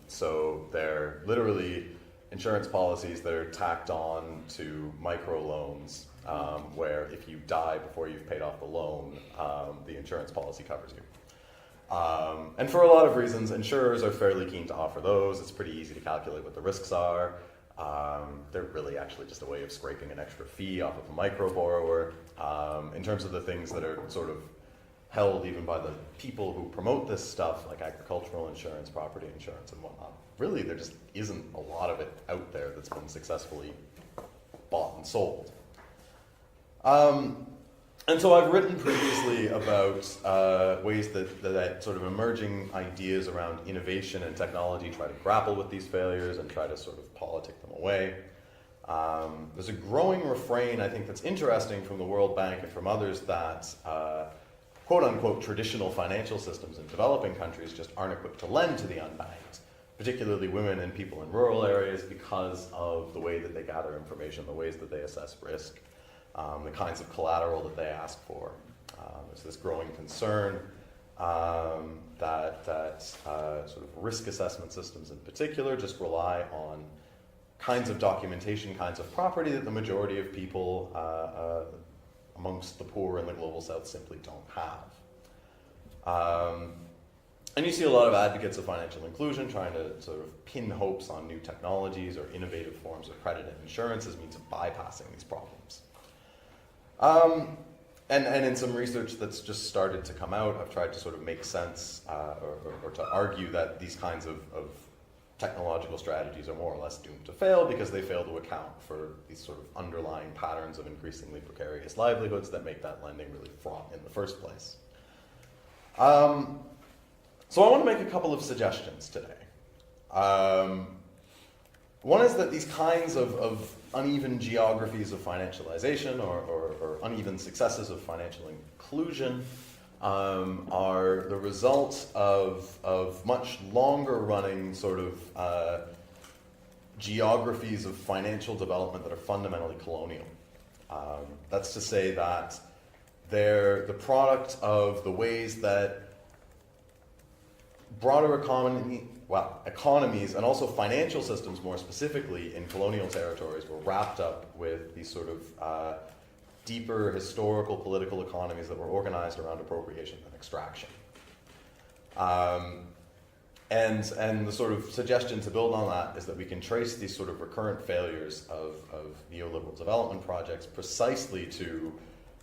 So they're literally insurance policies that are tacked on to microloans where if you die before you've paid off the loan, the insurance policy covers you. And for a lot of reasons, insurers are fairly keen to offer those. It's pretty easy to calculate what the risks are. They're really actually just a way of scraping an extra fee off of a micro borrower. In terms of the things that are sort of held even by the people who promote this stuff, like agricultural insurance, property insurance, and whatnot, really there just isn't a lot of it out there that's been successfully bought and sold. And so I've written previously about ways that sort of emerging ideas around innovation and technology try to grapple with these failures and try to sort of politic them away. There's a growing refrain, I think, that's interesting from the World Bank and from others that quote-unquote traditional financial systems in developing countries just aren't equipped to lend to the unbanked, particularly women and people in rural areas, because of the way that they gather information, the ways that they assess risk, the kinds of collateral that they ask for. There's this growing concern that sort of risk assessment systems in particular just rely on kinds of documentation, kinds of property that the majority of people amongst the poor in the global south simply don't have. And you see a lot of advocates of financial inclusion trying to sort of pin hopes on new technologies or innovative forms of credit and insurance as means of bypassing these problems. And in some research that's just started to come out, I've tried to sort of make sense or to argue that these kinds of technological strategies are more or less doomed to fail because they fail to account for these sort of underlying patterns of increasingly precarious livelihoods that make that lending really fraught in the first place. So I want to make a couple of suggestions today. One is that these kinds of uneven geographies of financialization or uneven successes of financial inclusion are the result of much longer running sort of geographies of financial development that are fundamentally colonial. That's to say that they're the product of the ways that broader economies and also financial systems more specifically in colonial territories were wrapped up with these sort of deeper historical political economies that were organized around appropriation and extraction. And the sort of suggestion to build on that is that we can trace these sort of recurrent failures of neoliberal development projects precisely to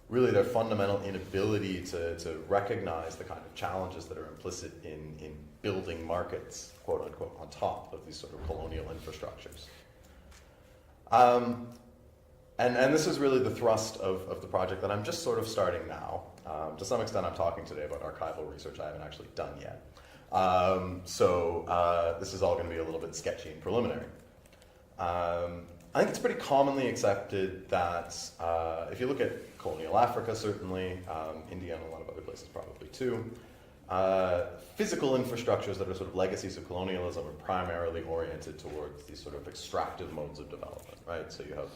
really their fundamental inability to recognize the kind of challenges that are implicit in building markets, quote unquote, on top of these sort of colonial infrastructures. And this is really the thrust of the project that I'm just sort of starting now. To some extent, I'm talking today about archival research I haven't actually done yet. So this is all going to be a little bit sketchy and preliminary. I think it's pretty commonly accepted that if you look at colonial Africa, certainly, India and a lot of other places probably too, physical infrastructures that are sort of legacies of colonialism are primarily oriented towards these sort of extractive modes of development, right? So you have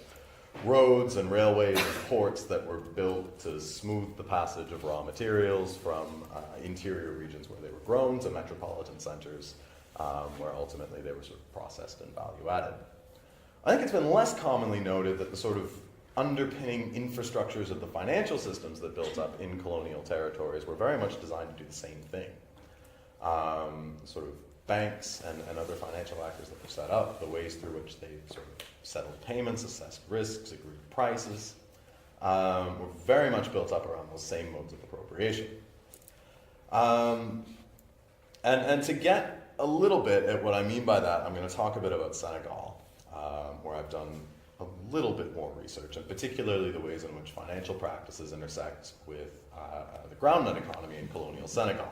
roads and railways and ports that were built to smooth the passage of raw materials from interior regions where they were grown to metropolitan centers where ultimately they were sort of processed and value added. I think it's been less commonly noted that the sort of underpinning infrastructures of the financial systems that built up in colonial territories were very much designed to do the same thing. Sort of banks and other financial actors that were set up, the ways through which they sort of settled payments, assessed risks, agreed prices, were very much built up around those same modes of appropriation. And to get a little bit at what I mean by that, I'm going to talk a bit about Senegal, where I've done a little bit more research, and particularly the ways in which financial practices intersect with the groundnut economy in colonial Senegal.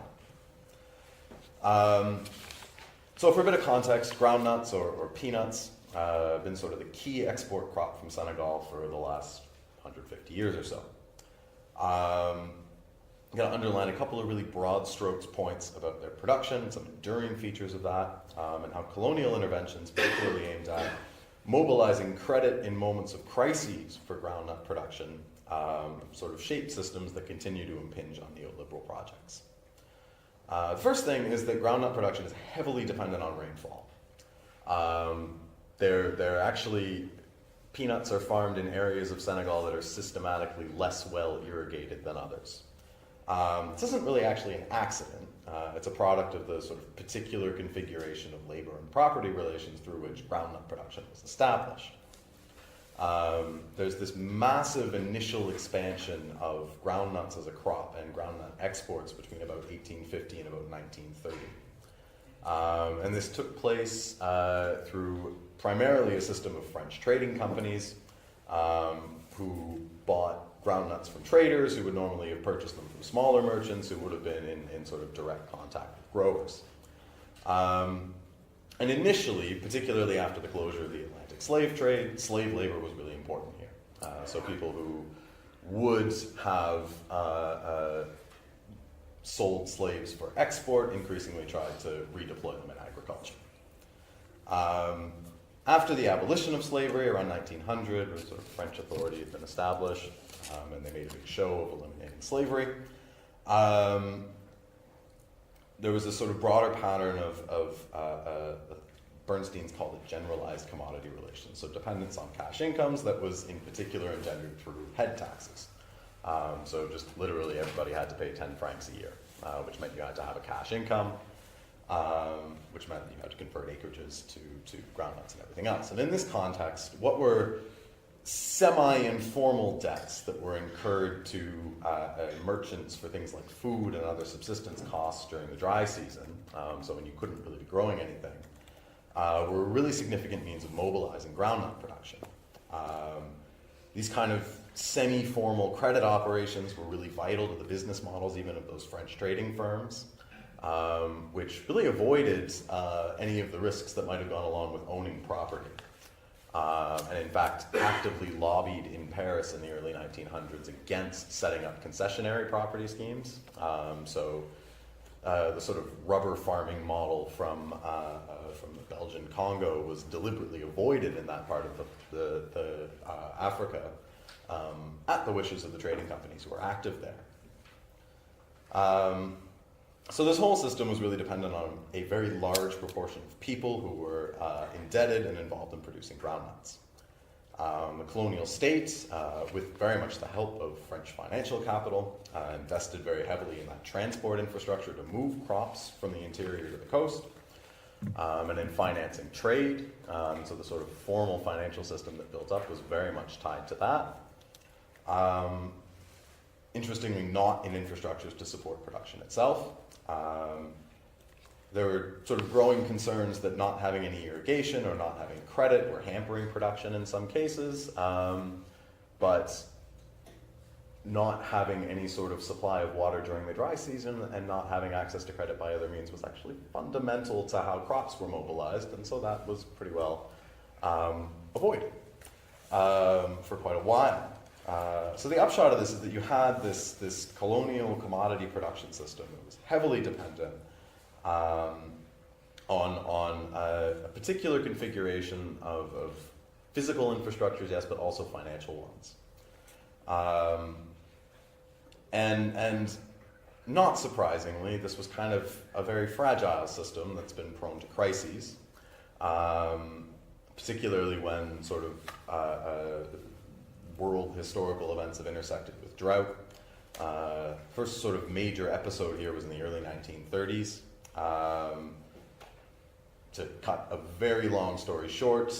So for a bit of context, groundnuts or peanuts have been sort of the key export crop from Senegal for the last 150 years or so. I'm going to underline a couple of really broad strokes points about their production, some enduring features of that, and how colonial interventions, particularly aimed at mobilizing credit in moments of crises for groundnut production, sort of shaped systems that continue to impinge on neoliberal projects. The first thing is that groundnut production is heavily dependent on rainfall. They're actually peanuts are farmed in areas of Senegal that are systematically less well irrigated than others. This isn't really actually an accident. It's a product of the sort of particular configuration of labor and property relations through which groundnut production was established. There's this massive initial expansion of groundnuts as a crop and groundnut exports between about 1850 and about 1930. And this took place through primarily a system of French trading companies who bought groundnuts from traders who would normally have purchased them from smaller merchants who would have been in sort of direct contact with growers. And initially, particularly after the closure of the Atlantic slave trade, slave labor was really important here. So people who would have sold slaves for export increasingly tried to redeploy them in agriculture. After the abolition of slavery around 1900, where sort of French authority had been established, and they made a big show of eliminating slavery, there was a sort of broader pattern of Bernstein's called it generalized commodity relations, so dependence on cash incomes that was in particular engendered through head taxes. So just literally everybody had to pay 10 francs a year, which meant you had to have a cash income, which meant that you had to convert acreages to groundnuts and everything else. And in this context, what were semi-informal debts that were incurred to merchants for things like food and other subsistence costs during the dry season, so when you couldn't really be growing anything, were a really significant means of mobilizing groundnut production. These kind of semi-formal credit operations were really vital to the business models even of those French trading firms, which really avoided any of the risks that might have gone along with owning property. And in fact, actively lobbied in Paris in the early 1900s against setting up concessionary property schemes. So the sort of rubber farming model from the Belgian Congo was deliberately avoided in that part of the Africa at the wishes of the trading companies who were active there. So this whole system was really dependent on a very large proportion of people who were indebted and involved in producing groundnuts. The colonial state, with very much the help of French financial capital, invested very heavily in that transport infrastructure to move crops from the interior to the coast, and in financing trade. So the sort of formal financial system that built up was very much tied to that. Interestingly, not in infrastructures to support production itself. There were sort of growing concerns that not having any irrigation or not having credit were hampering production in some cases, but not having any sort of supply of water during the dry season and not having access to credit by other means was actually fundamental to how crops were mobilized, and so that was pretty well avoided for quite a while. So the upshot of this is that you had this colonial commodity production system that was heavily dependent on a particular configuration of physical infrastructures, yes, but also financial ones. And not surprisingly, this was kind of a very fragile system that's been prone to crises, particularly when sort of world historical events have intersected with drought. First sort of major episode here was in the early 1930s. To cut a very long story short,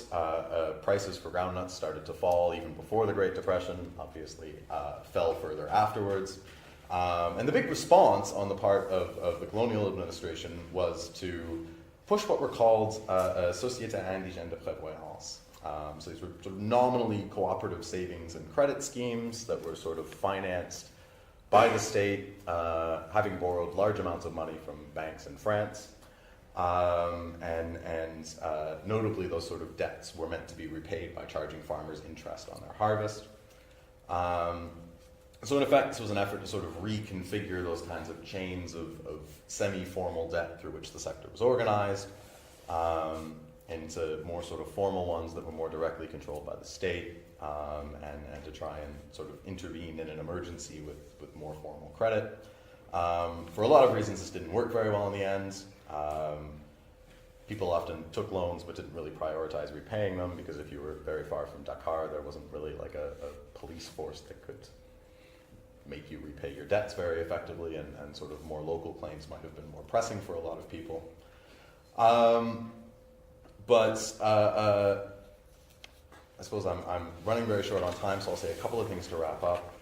prices for groundnuts started to fall even before the Great Depression, obviously fell further afterwards. And the big response on the part of the colonial administration was to push what were called Sociétés indigènes de prévoyance. So these were sort of nominally cooperative savings and credit schemes that were sort of financed by the state, having borrowed large amounts of money from banks in France. And notably, those sort of debts were meant to be repaid by charging farmers interest on their harvest. So in effect, this was an effort to sort of reconfigure those kinds of chains of semi-formal debt through which the sector was organized into more sort of formal ones that were more directly controlled by the state, and to try and sort of intervene in an emergency with more formal credit. For a lot of reasons, this didn't work very well in the end. people often took loans but didn't really prioritize repaying them, because if you were very far from Dakar, there wasn't really like a police force that could make you repay your debts very effectively, and sort of more local claims might have been more pressing for a lot of people. I suppose I'm running very short on time, so I'll say a couple of things to wrap up.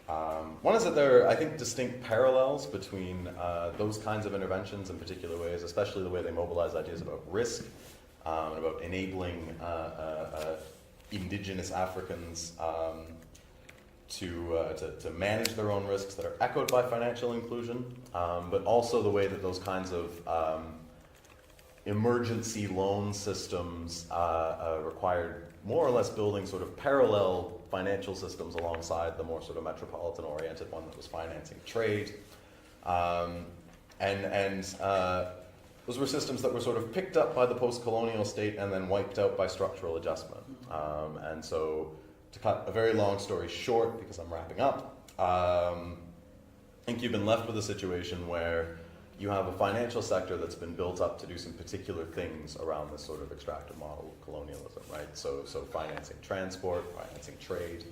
One is that there are, I think, distinct parallels between those kinds of interventions in particular ways, especially the way they mobilize ideas about risk, and about enabling indigenous Africans to manage their own risks that are echoed by financial inclusion, but also the way that those kinds of emergency loan systems required more or less building sort of parallel financial systems alongside the more sort of metropolitan-oriented one that was financing trade. Those were systems that were sort of picked up by the post-colonial state and then wiped out by structural adjustment. And so, to cut a very long story short, because I'm wrapping up, I think you've been left with a situation where you have a financial sector that's been built up to do some particular things around this sort of extractive model of colonialism, right? So financing transport, financing trade,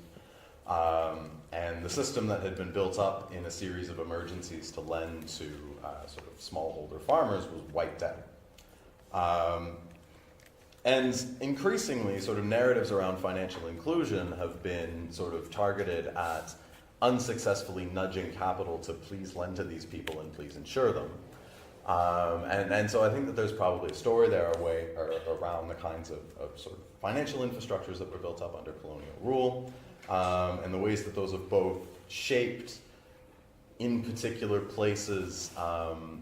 and the system that had been built up in a series of emergencies to lend to sort of smallholder farmers was wiped out. And increasingly, sort of narratives around financial inclusion have been sort of targeted at unsuccessfully nudging capital to please lend to these people and please insure them. And so I think that there's probably a story there around the kinds of sort of financial infrastructures that were built up under colonial rule, and the ways that those have both shaped, in particular places,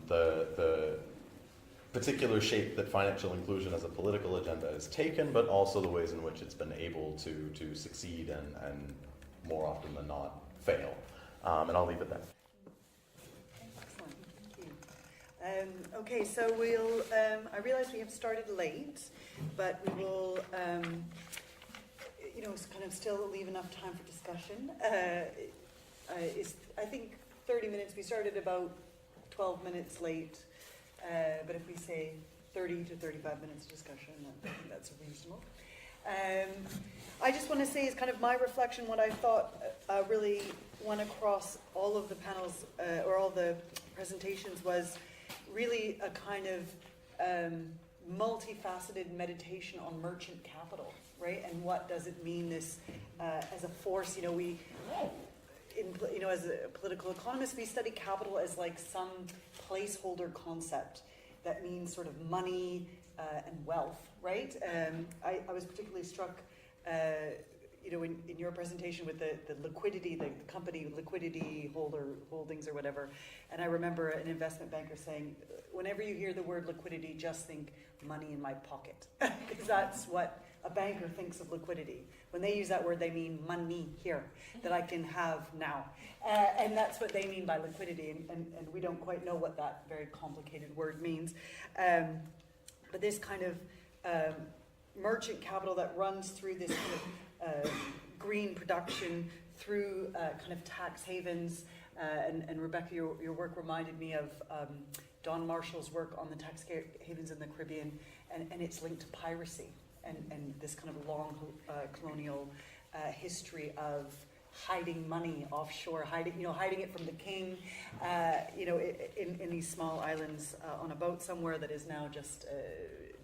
the particular shape that financial inclusion as a political agenda has taken, but also the ways in which it's been able to succeed and more often than not fail. And I'll leave it there. Excellent, thank you. Okay, so we'll, I realize we have started late, but we will, kind of still leave enough time for discussion. I think 30 minutes, we started about 12 minutes late, but if we say 30 to 35 minutes discussion, I think that's reasonable. I just want to say is kind of my reflection, what I thought really went across all of the panels or all the presentations was really a kind of multifaceted meditation on merchant capital, right? And what does it mean this as a force? As a political economist, we study capital as like some placeholder concept that means sort of money and wealth, right? I was particularly struck, in your presentation with the liquidity, the company liquidity holdings or whatever. And I remember an investment banker saying, whenever you hear the word liquidity, just think money in my pocket, because that's what a banker thinks of liquidity. When they use that word, they mean money here that I can have now. And that's what they mean by liquidity. And we don't quite know what that very complicated word means. But this kind of merchant capital that runs through this kind of green production, through kind of tax havens. And Rebecca, your work reminded me of Don Marshall's work on the tax havens in the Caribbean, and it's linked to piracy and this kind of long colonial history of hiding money offshore, hiding it from the king, in these small islands on a boat somewhere that is now just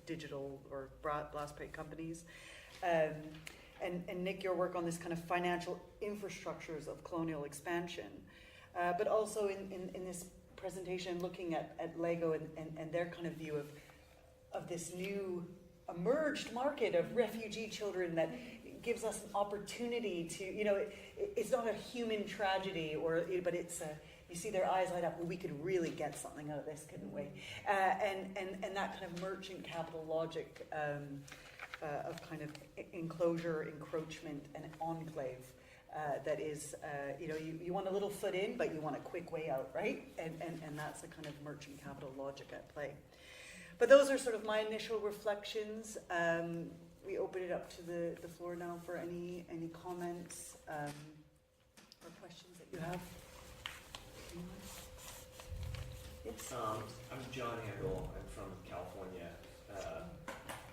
digital or blast plate companies. And Nick, your work on this kind of financial infrastructures of colonial expansion, but also in this presentation looking at Lego and their kind of view of this new emerged market of refugee children that gives us an opportunity to, it's not a human tragedy, but it's you see their eyes light up, well, we could really get something out of this, couldn't we? And that kind of merchant capital logic of kind of enclosure, encroachment, and enclave that is, you want a little foot in, but you want a quick way out, right? And that's the kind of merchant capital logic at play. But those are sort of my initial reflections. We open it up to the floor now for any comments or questions that you have. Yes? I'm John Handel. I'm from California.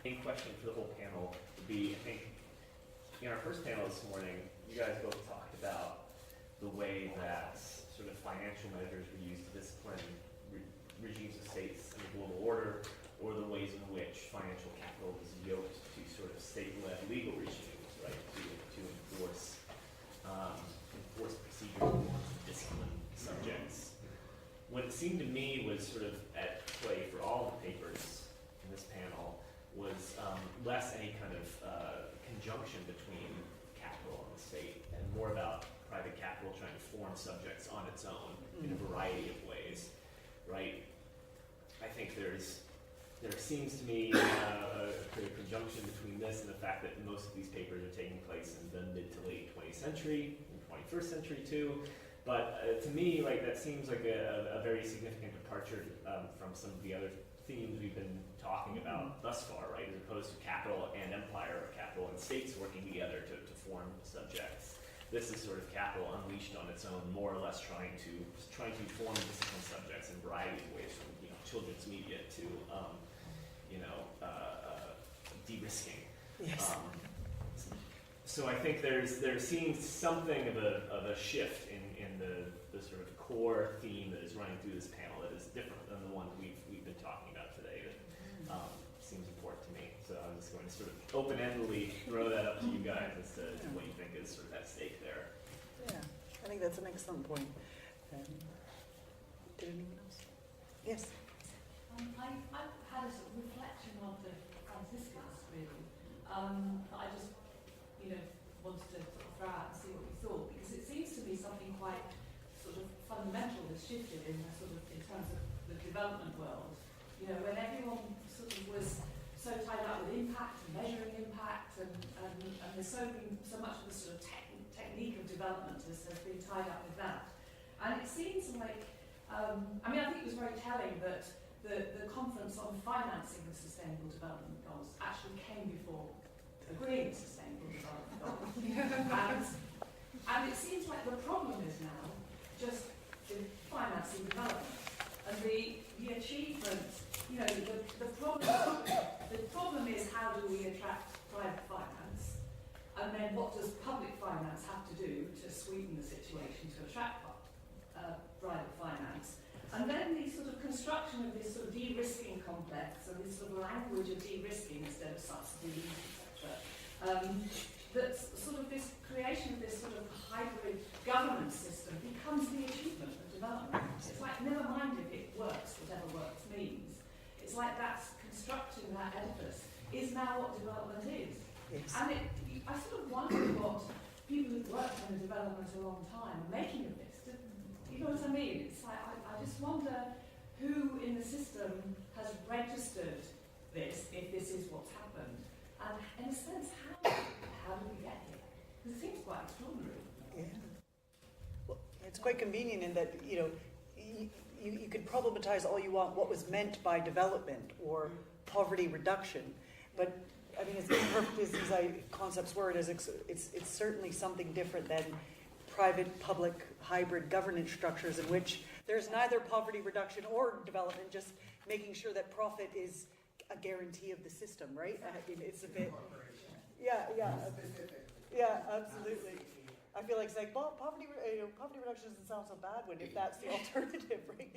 in question for the whole panel would be, I think, in our first panel this morning, you guys both talked about the way that sort of financial measures were used to discipline regimes of states in the global order, or the ways in which financial capital is yoked to sort of state-led legal regimes, right, to enforce procedures to discipline subjects. What it seemed to me was sort of at play for all the papers in this panel was less any kind of conjunction between capital and the state, and more about private capital trying to form subjects on its own in a variety of ways, right? I think there seems to me a clear conjunction between this and the fact that most of these papers are taking place in the mid to late 20th century, and 21st century too. But to me, like, that seems like a very significant departure from some of the other themes we've been talking about thus far, right? As opposed to capital and empire, or capital and states working together to form subjects. This is sort of capital unleashed on its own, more or less trying to form and discipline subjects in a variety of ways, from children's media to de-risking. Yes. So I think there seems something of a shift in the sort of core theme that is running through this panel that is different than the one we've been talking about today. That seems important to me. So I'm just going to sort of open-endedly throw that up to you guys as to what you think is sort of at stake there. Yeah, I think that's an excellent point. Did anyone else? Yes. I've had a sort of reflection of the Franziskas, really. That I just, wanted to sort of throw out and see what you thought, because it seems to me something quite sort of fundamental has shifted in terms of the development world. When everyone sort of was so tied up with impact and measuring impact, and there's so much of the sort of technique of development has been tied up with that. And it seems like, I think it was very telling that the conference on financing the sustainable development goals actually came before agreeing sustainable development goals. and it seems like the problem is now just the financing development. And the achievement, the problem is, how do we attract private finance? And then what does public finance have to do to sweeten the situation to attract private finance? And then the sort of construction of this sort of de-risking complex, and this sort of language of de-risking instead of subsidies, etc. That's sort of this creation of this sort of hybrid governance system becomes the achievement of development. It's like, never mind if it works, whatever works means. It's like that's constructing that edifice is now what development is. Yes. And I sort of wonder what people who've worked in development a long time are making of this. You know what I mean? It's like, I just wonder who in the system has registered this, if this is what's happened. And in a sense, how do we get here? Because it seems quite extraordinary. Yeah. Well, it's quite convenient in that, you could problematize all you want what was meant by development or poverty reduction, but I mean, as imperfect as these concepts were, it's certainly something different than private-public hybrid governance structures in which there's neither poverty reduction or development, just making sure that profit is a guarantee of the system, right? It's a bit... Yeah, absolutely. I feel like it's like, well, poverty reduction doesn't sound so bad if that's the alternative, right?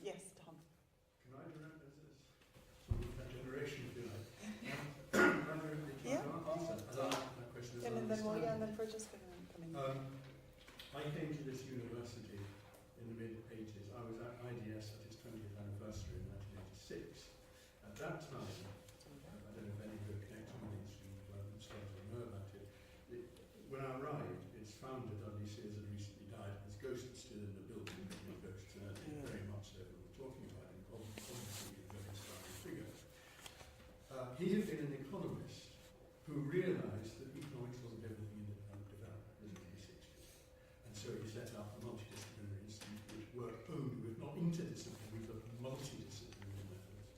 Yes, Tom. Can I direct this as sort of that generation, if you like? Answer that question. And then Francesca coming. I came to this university in the mid-80s. I was at IDS at its 20th anniversary in 1986. At that time, I don't know if any of you are connected with these scholars will know about it. When I arrived, its founder, Dudley Sears, had recently died. His ghost is still in the building, ghosts, very much so. We were talking about him, obviously a very inspiring figure. He had been an economist who realised that economics wasn't everything in development, was in the 60s. And so he set up a multidisciplinary institute which worked only with, not interdisciplinary, but multidisciplinary methods.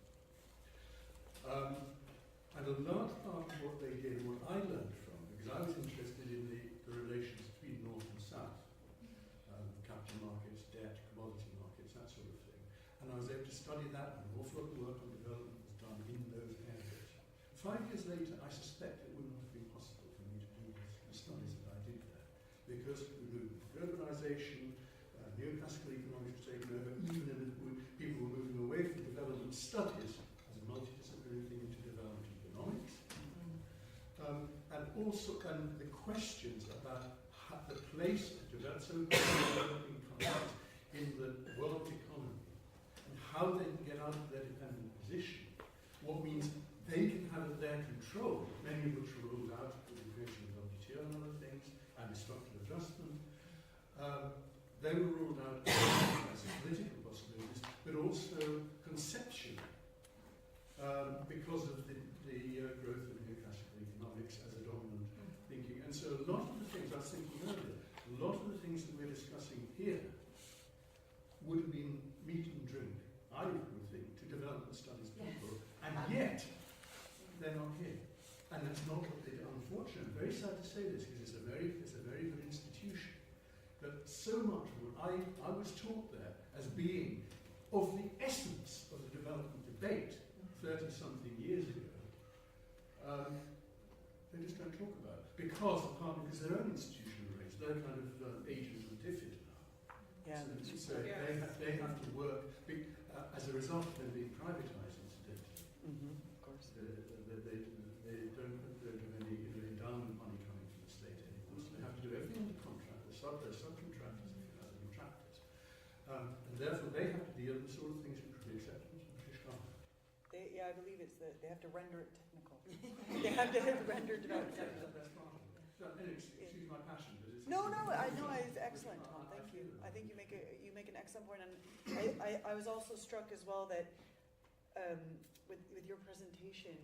And a large part of what they did, what I learned from, because I was interested in the relations between North and South, capital markets, debt, commodity markets, that sort of thing. And I was able to study that, and an awful lot of work on development was done in those areas. 5 years later, I suspect it would not have been possible for me to do the studies that I did there, because we moved with urbanisation, neoclassical economics was taken over, people were moving away from development studies as a multidisciplinary thing into development economics. And also the questions about the place of developing countries in the world economy and how they can get out of their dependent position, what means they can have at their control, many of which were ruled out with the creation of WTO and other things, and the structural adjustment. They were ruled out as political possibilities, but also conceptually, because of the growth of neoclassical economics as a dominant thinking. And so a lot of the things I was thinking earlier, a lot of the things that we're discussing here would have been meat and drink, I would think, to development studies people, and yet they're not here. And that's not what they do. Unfortunately, I'm very sad to say this because it's a very good institution. But so much of what I was taught there as being of the essence of the development debate 30-something years ago, they just don't talk about it. Partly because their own institutional rates, they're kind of agents of diffid now. Yeah. So they have to work, as a result of them being privatised, incidentally. Of course. They don't have any endowment money coming from the state anymore, so they have to do everything under contract. They're subcontractors, if you like, contractors. And therefore they have to deal with the sort of things which would be acceptable to the British government. I believe it's that they have to render it technical. They have to render development technical. That's part of it. Anyway, excuse my passion, but it's... No, it's excellent, Tom. Thank you. I think you make an excellent point, and I was also struck as well that with your presentation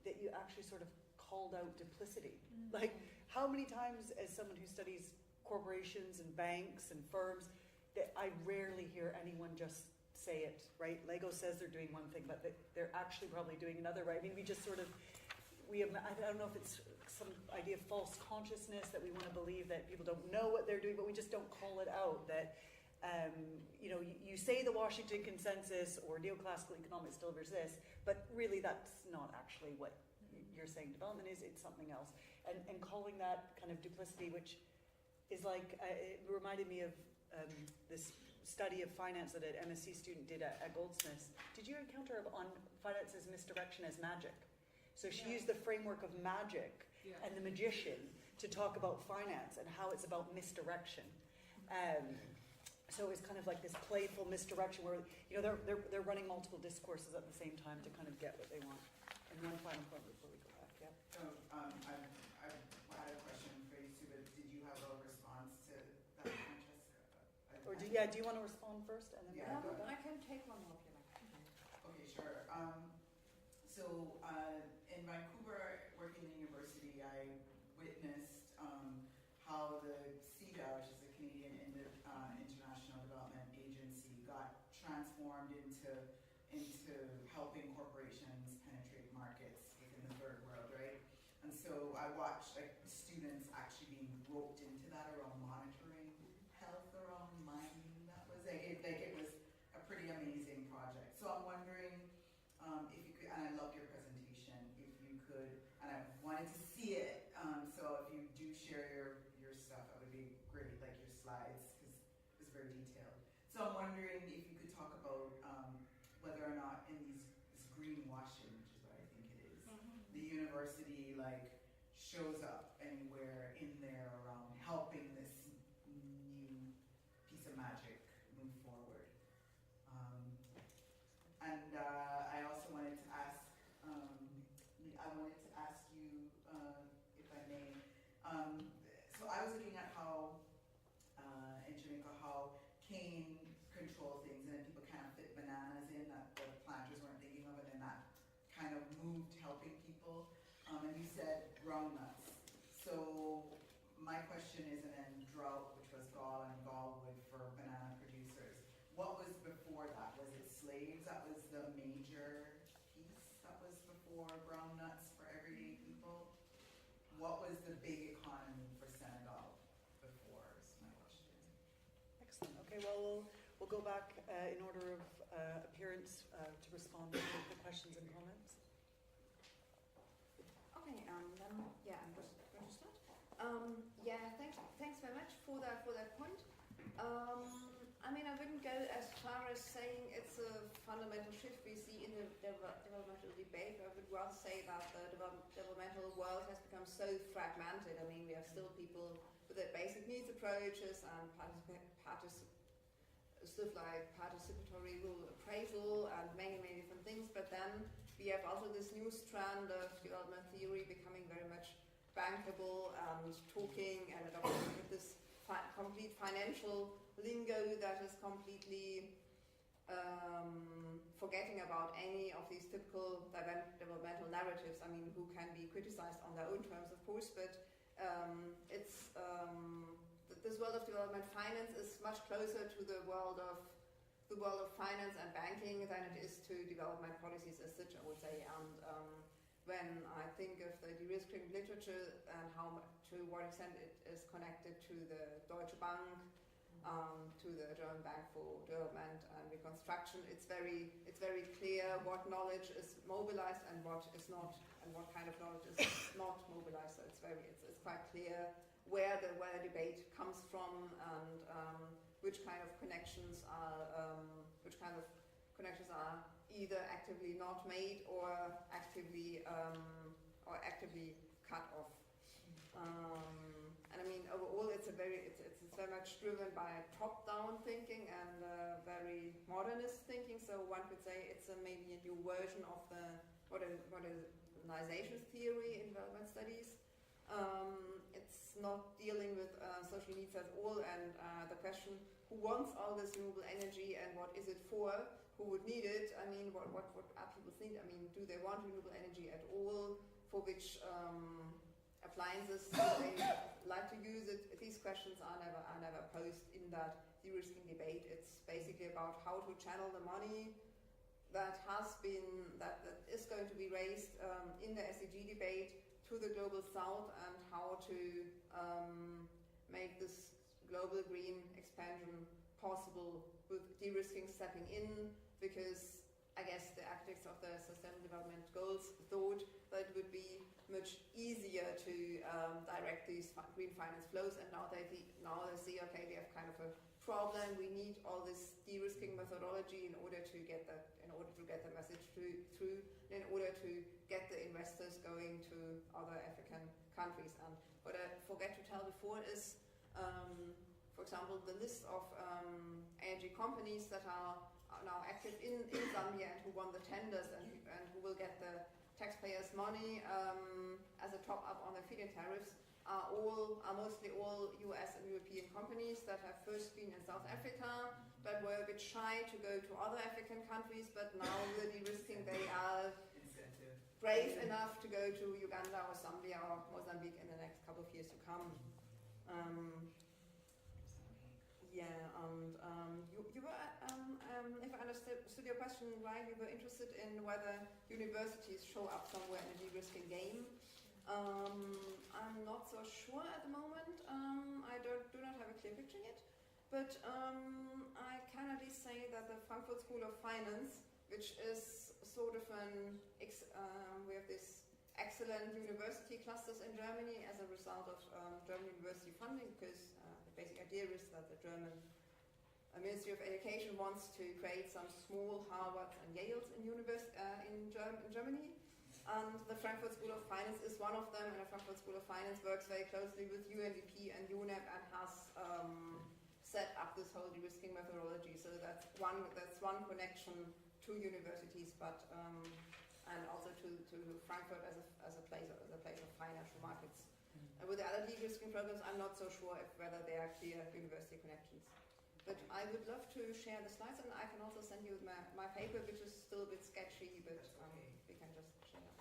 that you actually sort of called out duplicity. Like, how many times, as someone who studies corporations and banks and firms, that I rarely hear anyone just say it, right? Lego says they're doing one thing, but they're actually probably doing another, right? I mean, we just sort of, I don't know if it's some idea of false consciousness that we want to believe that people don't know what they're doing, but we just don't call it out. That, you say the Washington Consensus or neoclassical economics delivers this, but really that's not actually what you're saying development is. It's something else. And calling that kind of duplicity, which is like, it reminded me of this study of finance that an MSc student did at Goldsmiths. Did you encounter on finance as misdirection as magic? So she used the framework of magic and the magician to talk about finance and how it's about misdirection. So it was kind of like this playful misdirection where they're running multiple discourses at the same time to kind of get what they want. And one final point before we go back. Yeah. So I had a question for you, Sue, but did you have a response to that, Francesca? Or do you want to respond first and then Yeah, we'll go I back? can take one more if you like. Okay, sure. So in Vancouver, working in university, I witnessed how the CEDA, which is the Canadian International Development Agency, got transformed into helping corporations penetrate markets within the third world, right? And so I watched students actually being roped into that around monitoring health, around mining. That was it was a pretty amazing project. So I'm wondering if you could, and I loved your presentation, if you could, and I wanted to see it. So if you do share your stuff, that would be great, like your slides, because it was very detailed. So I'm wondering if you could talk about whether or not in this greenwashing, which is what I think it is, the university shows up anywhere in there around helping this new piece of magic move forward. And I also wanted to ask, you, if I may. So I was looking at how in Jamaica, how cane control things, and then people kind of fit bananas in that the planters weren't thinking of, and then that kind of moved helping people. And you said groundnuts. So my question is, and then drought, which was gall and gallwood for banana producers. What was before that? Was it slaves? That was the major piece that was before groundnuts for everyday people? What was the big economy for Senegal before, is my question. Excellent. Okay, well, we'll go back in order of appearance to respond to the questions and comments. Okay, then I'm just going to start. Thanks very much for that point. I mean, I wouldn't go as far as saying it's a fundamental shift we see in the developmental debate. I would rather say that the developmental world has become so fragmented. I mean, we have still people with their basic needs approaches and stuff like participatory rural appraisal and many different things, but then we have also this new strand of development theory becoming very much bankable and talking and adopting with this complete financial lingo that is completely forgetting about any of these typical developmental narratives. I mean, who can be criticized on their own terms, of course, but this world of development finance is much closer to the world of finance and banking than it is to development policies as such, I would say. And when I think of the de-risking literature and to what extent it is connected to the Deutsche Bank, to the German Bank for Development and Reconstruction, it's very clear what knowledge is mobilized and what is not, and what kind of knowledge is not mobilized. So it's quite clear where the debate comes from and which kind of connections are either actively not made or actively cut off. And I mean, overall, it's very much driven by top-down thinking and very modernist thinking. So one could say it's maybe a new version of the modernization theory in development studies. It's not dealing with social needs at all, and the question, who wants all this renewable energy and what is it for? Who would need it? I mean, what are people think? I mean, do they want renewable energy at all? For which appliances do they like to use it? These questions are never posed in that de-risking debate. It's basically about how to channel the money that is going to be raised in the SDG debate to the global south, and how to make this global green expansion possible with de-risking stepping in, because I guess the architects of the Sustainable Development Goals thought that it would be much easier to direct these green finance flows, and now they see, okay, we have kind of a problem. We need all this de-risking methodology in order to get the message through, in order to get the investors going to other African countries. And what I forgot to tell before is, for example, the list of energy companies that are now active in Zambia and who won the tenders and who will get the taxpayers' money as a top-up on their feed-in tariffs are mostly all US and European companies that have first been in South Africa, but were a bit shy to go to other African countries, but now really risking they are brave enough to go to Uganda or Zambia or Mozambique in the next couple of years to come. You were, if I understood your question right, you were interested in whether universities show up somewhere in the de-risking game. I'm not so sure at the moment. I do not have a clear picture yet, but I can at least say that the Frankfurt School of Finance, which is sort of we have this excellent university clusters in Germany as a result of German university funding, because the basic idea is that the German Ministry of Education wants to create some small Harvards and Yales in Germany. And the Frankfurt School of Finance is one of them, and the Frankfurt School of Finance works very closely with UNDP and UNEP and has set up this whole de-risking methodology. So that's one connection to universities, but and also to Frankfurt as a place of financial markets. And with the other de-risking programs, I'm not so sure whether they are clear university connections. But I would love to share the slides, and I can also send you my paper, which is still a bit sketchy, but we can just share it.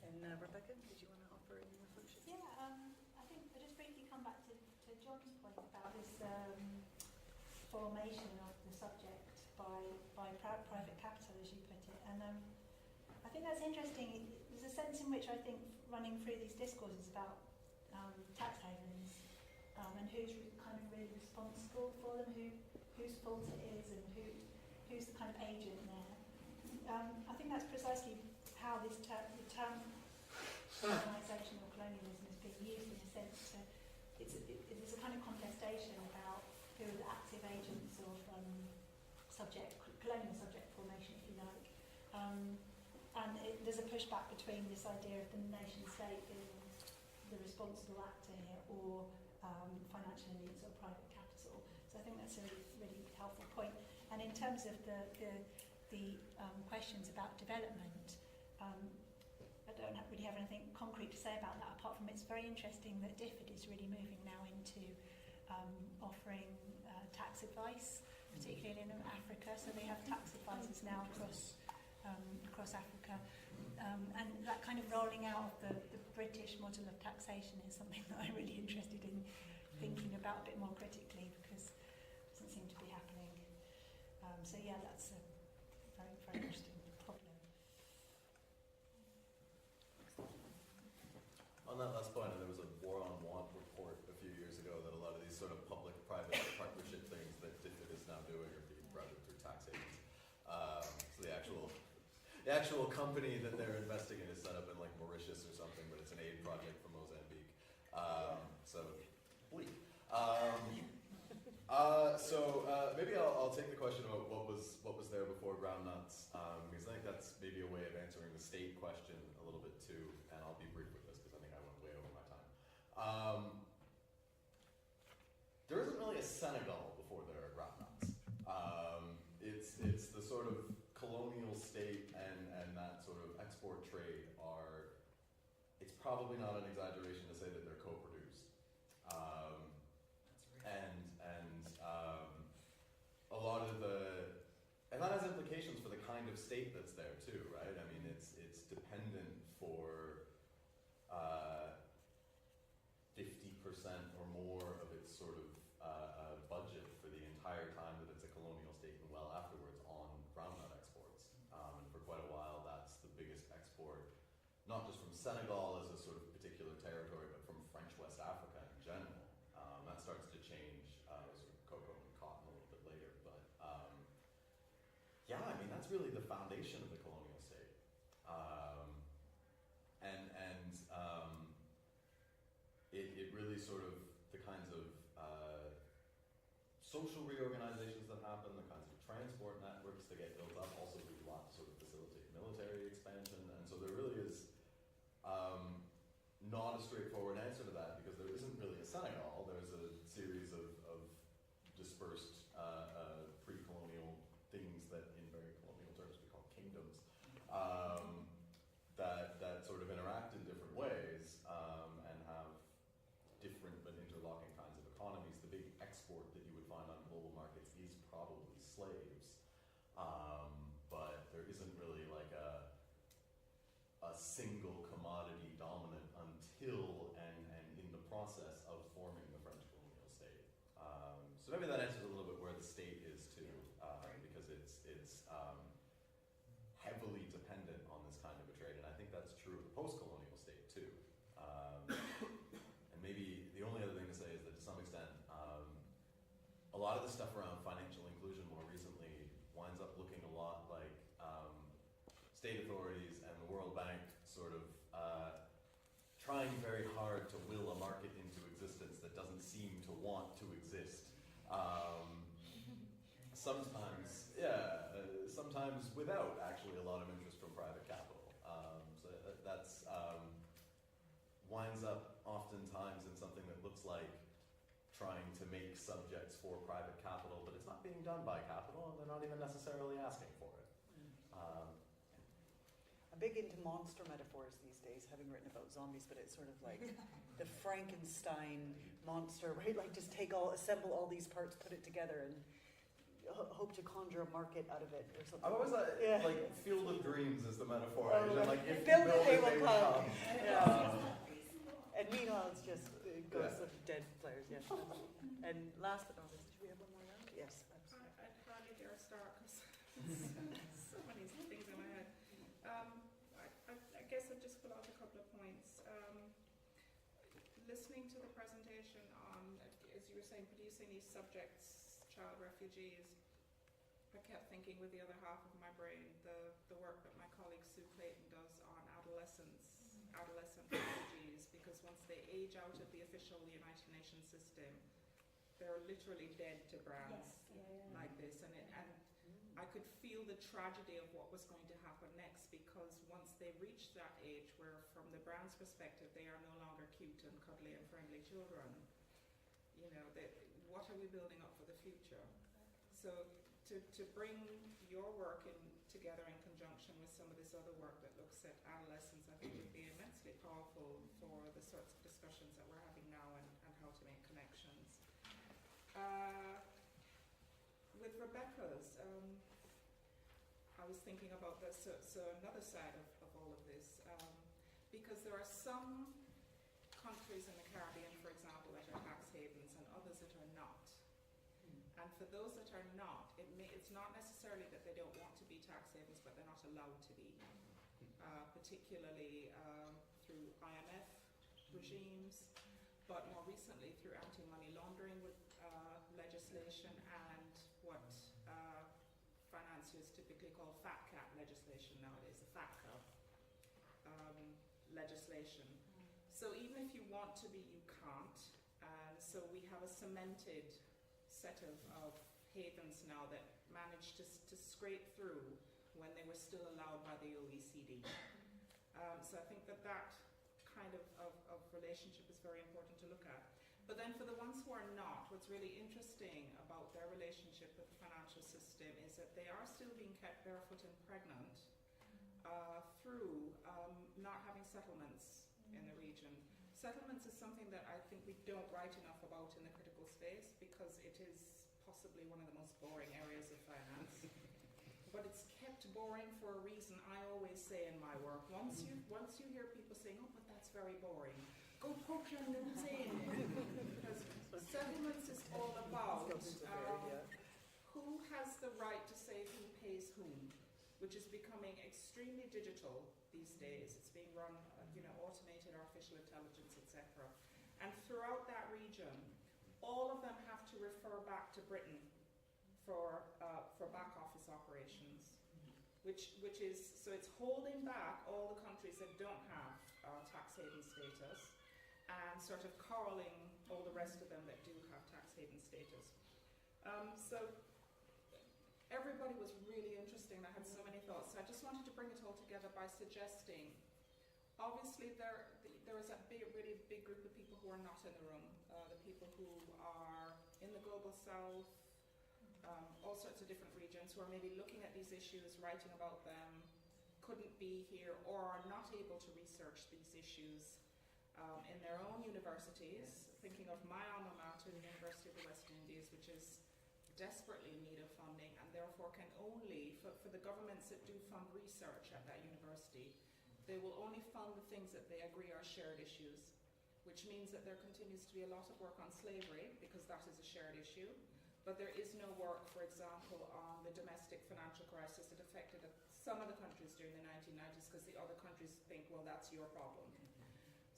And Rebecca, did you want to offer any reflections? Yeah, I think I'll just briefly come back to John's point about this formation of the subject by private capital, as you put it. And I think that's interesting. There's a sense in which I think running through these discourses about tax havens and who's kind of really responsible for them, whose fault it is, and who's the kind of agent there. I think that's precisely how the term colonisation or colonialism is being used in a sense to, it's a kind of contestation about who are the active agents of colonial subject formation, if you like. There's a pushback between this idea of the nation state being the responsible actor here, or financial elites or private capital. So I think that's a really helpful point. And in terms of the questions about development, I don't really have anything concrete to say about that, apart from it's very interesting that DFID is really moving now into offering tax advice, particularly in Africa. So they have tax advisors now across Africa. And that kind of rolling out of the British model of taxation is something that I'm really interested in thinking about a bit more critically, because it doesn't seem to be happening. So yeah, that's a very, very interesting problem. On that last point, there was a War on Want report a few years ago that a lot of these sort of public-private partnership things that DFID is now doing are being routed through tax agents. So the actual company that they're investing in is set up in like Mauritius or something, but it's an aid project for Mozambique. So bleak. Maybe I'll take the question about what was there before groundnuts, because I think that's maybe a way of answering the state question a little bit too, and I'll be brief with this because I think I went way over my time. There isn't really a Senegal before there are groundnuts. It's the sort of colonial state and that sort of export trade are, it's probably not an exaggeration to say that they're co-produced. A lot of and that has implications for the kind of state that's there too, right? I mean, it's dependent for 50% or more of its sort of budget for the entire time that it's a colonial state and well afterwards on groundnut exports. And for quite a while, that's the biggest export, not just from Senegal as a sort of particular territory, but from French West Africa in general. That starts to change sort of cocoa and cotton a little bit later. But yeah, I mean, that's really the foundation of the colonial state. It really sort of, the kinds of social reorganizations that happen, the kinds of transport networks that get built up also do a lot to sort of facilitate military expansion. And so there really is not a straightforward answer to that, because there isn't really a Senegal. There's a series of dispersed pre-colonial things that in very colonial terms we call kingdoms, that sort of interact in different ways and have different but interlocking kinds of economies. The big export that you would find on global markets is probably slaves, but there isn't really like a single commodity dominant until and in the process of forming the French colonial state. So maybe that answers a little bit where the state is too, because it's heavily dependent on this kind of a trade, and I think that's true of the post-colonial state too. And maybe the only other thing to say is that to some extent, a lot of the stuff around financial inclusion more recently winds up looking a lot like state authorities and the World Bank sort of trying very hard to will a market into existence that doesn't seem to want to exist. Sometimes without actually a lot of interest from private capital. So that's winds up oftentimes in something that looks like trying to make subjects for private capital, but it's not being done by capital, and they're not even necessarily asking for it. I'm big into monster metaphors these days, having written about zombies, but it's sort of like the Frankenstein monster, right? Like just assemble all these parts, put it together, and hope to conjure a market out of it or something. I've always like Field of Dreams is the metaphor. Oh, Like if you build build it, they it, will they will come. come. Yeah. And meanwhile, it's just ghosts of dead players, yes. And last but not least, do we have one more round? Yes. I'd hardly dare start because so many things in my head. I guess I'd just pull out a couple of points. Listening to the presentation on, as you were saying, producing these subjects, child refugees, I kept thinking with the other half of my brain, the work that my colleague Sue Clayton does on adolescent refugees, because once they age out of the official United Nations system, they're literally dead to brands like this. And I could feel the tragedy of what was going to happen next, because once they reach that age where, from the brand's perspective, they are no longer cute and cuddly and friendly children, you know, what are we building up for the future? So to bring your work together in conjunction with some of this other work that looks at adolescence, I think would be immensely powerful for the sorts of discussions that we're having now and how to make connections. With Rebecca's, I was thinking about this, so another side of all of this, because there are some countries in the Caribbean, for example, that are tax havens and others that are not. And for those that are not, it's not necessarily that they don't want to be tax havens, but they're not allowed to be, particularly through IMF regimes, but more recently through anti-money laundering legislation and what financiers typically call fat cap legislation nowadays, the FATCA legislation. So even if you want to be, you can't. And so we have a cemented set of havens now that managed to scrape through when they were still allowed by the OECD. So I think that kind of relationship is very important to look at. But then for the ones who are not, what's really interesting about their relationship with the financial system is that they are still being kept barefoot and pregnant through not having settlements in the region. Settlements is something that I think we don't write enough about in the critical space, because it is possibly one of the most boring areas of finance. But it's kept boring for a reason. I always say in my work, once you hear people saying, "Oh, but that's very boring," go poke your nose in. Because settlements is all about who has the right to say who pays whom, which is becoming extremely digital these days. It's being run, automated artificial intelligence, etc. And throughout that region, all of them have to refer back to Britain for back office operations, which is, so it's holding back all the countries that don't have tax haven status and sort of corralling all the rest of them that do have tax haven status. So everybody was really interesting. I had so many thoughts. So I just wanted to bring it all together by suggesting, obviously there is a really big group of people who are not in the room, the people who are in the global south, all sorts of different regions, who are maybe looking at these issues, writing about them, couldn't be here, or are not able to research these issues in their own universities. Thinking of my alma mater, the University of the West Indies, which is desperately in need of funding, and therefore can only, for the governments that do fund research at that university, they will only fund the things that they agree are shared issues, which means that there continues to be a lot of work on slavery, because that is a shared issue, but there is no work, for example, on the domestic financial crisis that affected some of the countries during the 1990s, because the other countries think, well, that's your problem.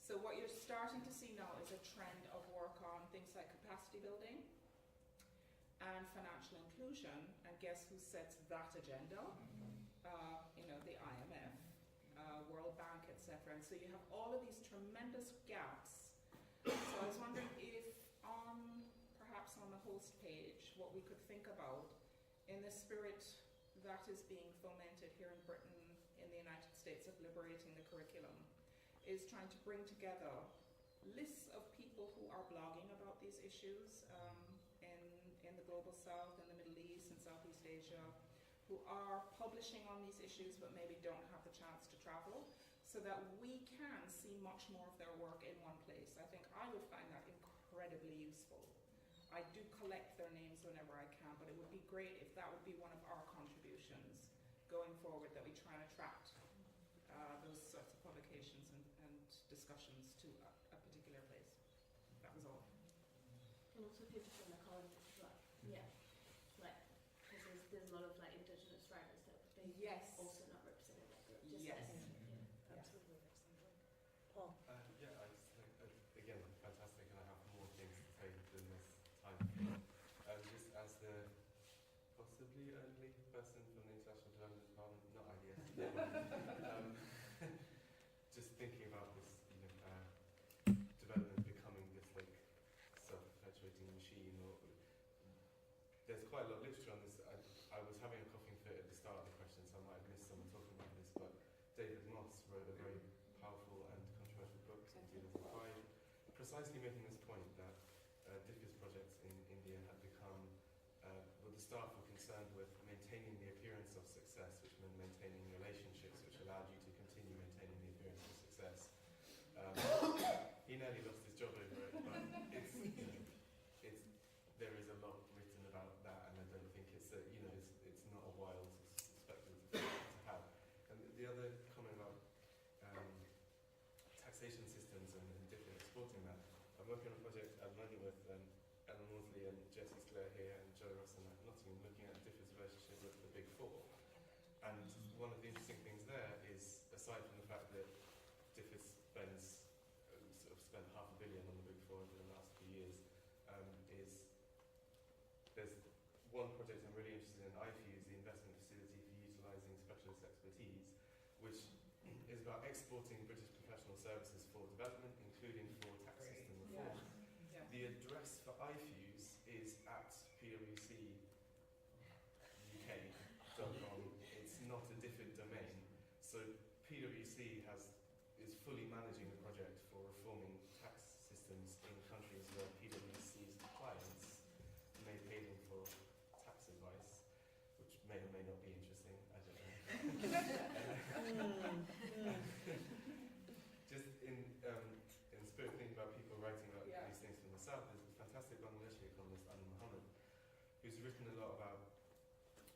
So what you're starting to see now is a trend of work on things like capacity building and financial inclusion, and guess who sets that agenda? The IMF, World Bank, etc. And so you have all of these tremendous gaps. So I was wondering if perhaps on the host page, what we could think about in the spirit that is being fomented here in Britain, in the United States, of liberating the curriculum, is trying to bring together lists of people who are blogging about these issues in the global south, in the Middle East, and Southeast Asia, who are publishing on these issues but maybe don't have the chance to travel, so that we can see much more of their work in one place. I think I would find that incredibly useful. I do collect their names whenever I can, but it would be great if that would be one of our contributions going forward, that we try and attract those sorts of publications and discussions to a particular place. That was all. And also people from the colonies as well. Yeah. Because there's a lot of indigenous writers that would be also not represented in that group. Absolutely. Excellent. Paul. I just think, again, fantastic, and I have more things to say than this time. Just as the possibly the only person from the International Development Department, not IDS. Just thinking about this, development becoming this like self-perpetuating machine. There's quite a lot of literature on this. I was having a coughing fit at the start of the question, so I might have missed someone talking about this. But David Moss wrote a very powerful and controversial book in 2005, precisely making this point that DIFIS projects in India had become, the staff were concerned with maintaining the appearance of success, which meant maintaining relationships, which allowed you to continue maintaining the appearance of success. He nearly lost his job over it, but there is a lot written about that, and I don't think it's not a wild speculative thing to have. And the other comment about taxation systems and different exporting that, I'm working on a project at the moment with Ellen Worsley and Jessie Sclair here and Joe Ross and Nottingham, looking at DIFI's relationship with the Big Four. And one of the interesting things there is, aside from the fact that DIFI spent $500 million on the Big Four over the last few years, is there's one project I'm really interested in, IFUs, the investment facility for utilising specialist expertise, which is about exporting British professional services for development, including for tax system reform. Yeah. The address for IFUs is at pwc.uk.com. It's not a different domain. So PwC is fully managing the project for reforming tax systems in countries where PwC's clients may pay them for tax advice, which may or may not be interesting, I don't know. Just in spirit of thinking about people writing about these things from the south, there's a fantastic Bangladeshi economist, Anand Mohammed, who's written a lot about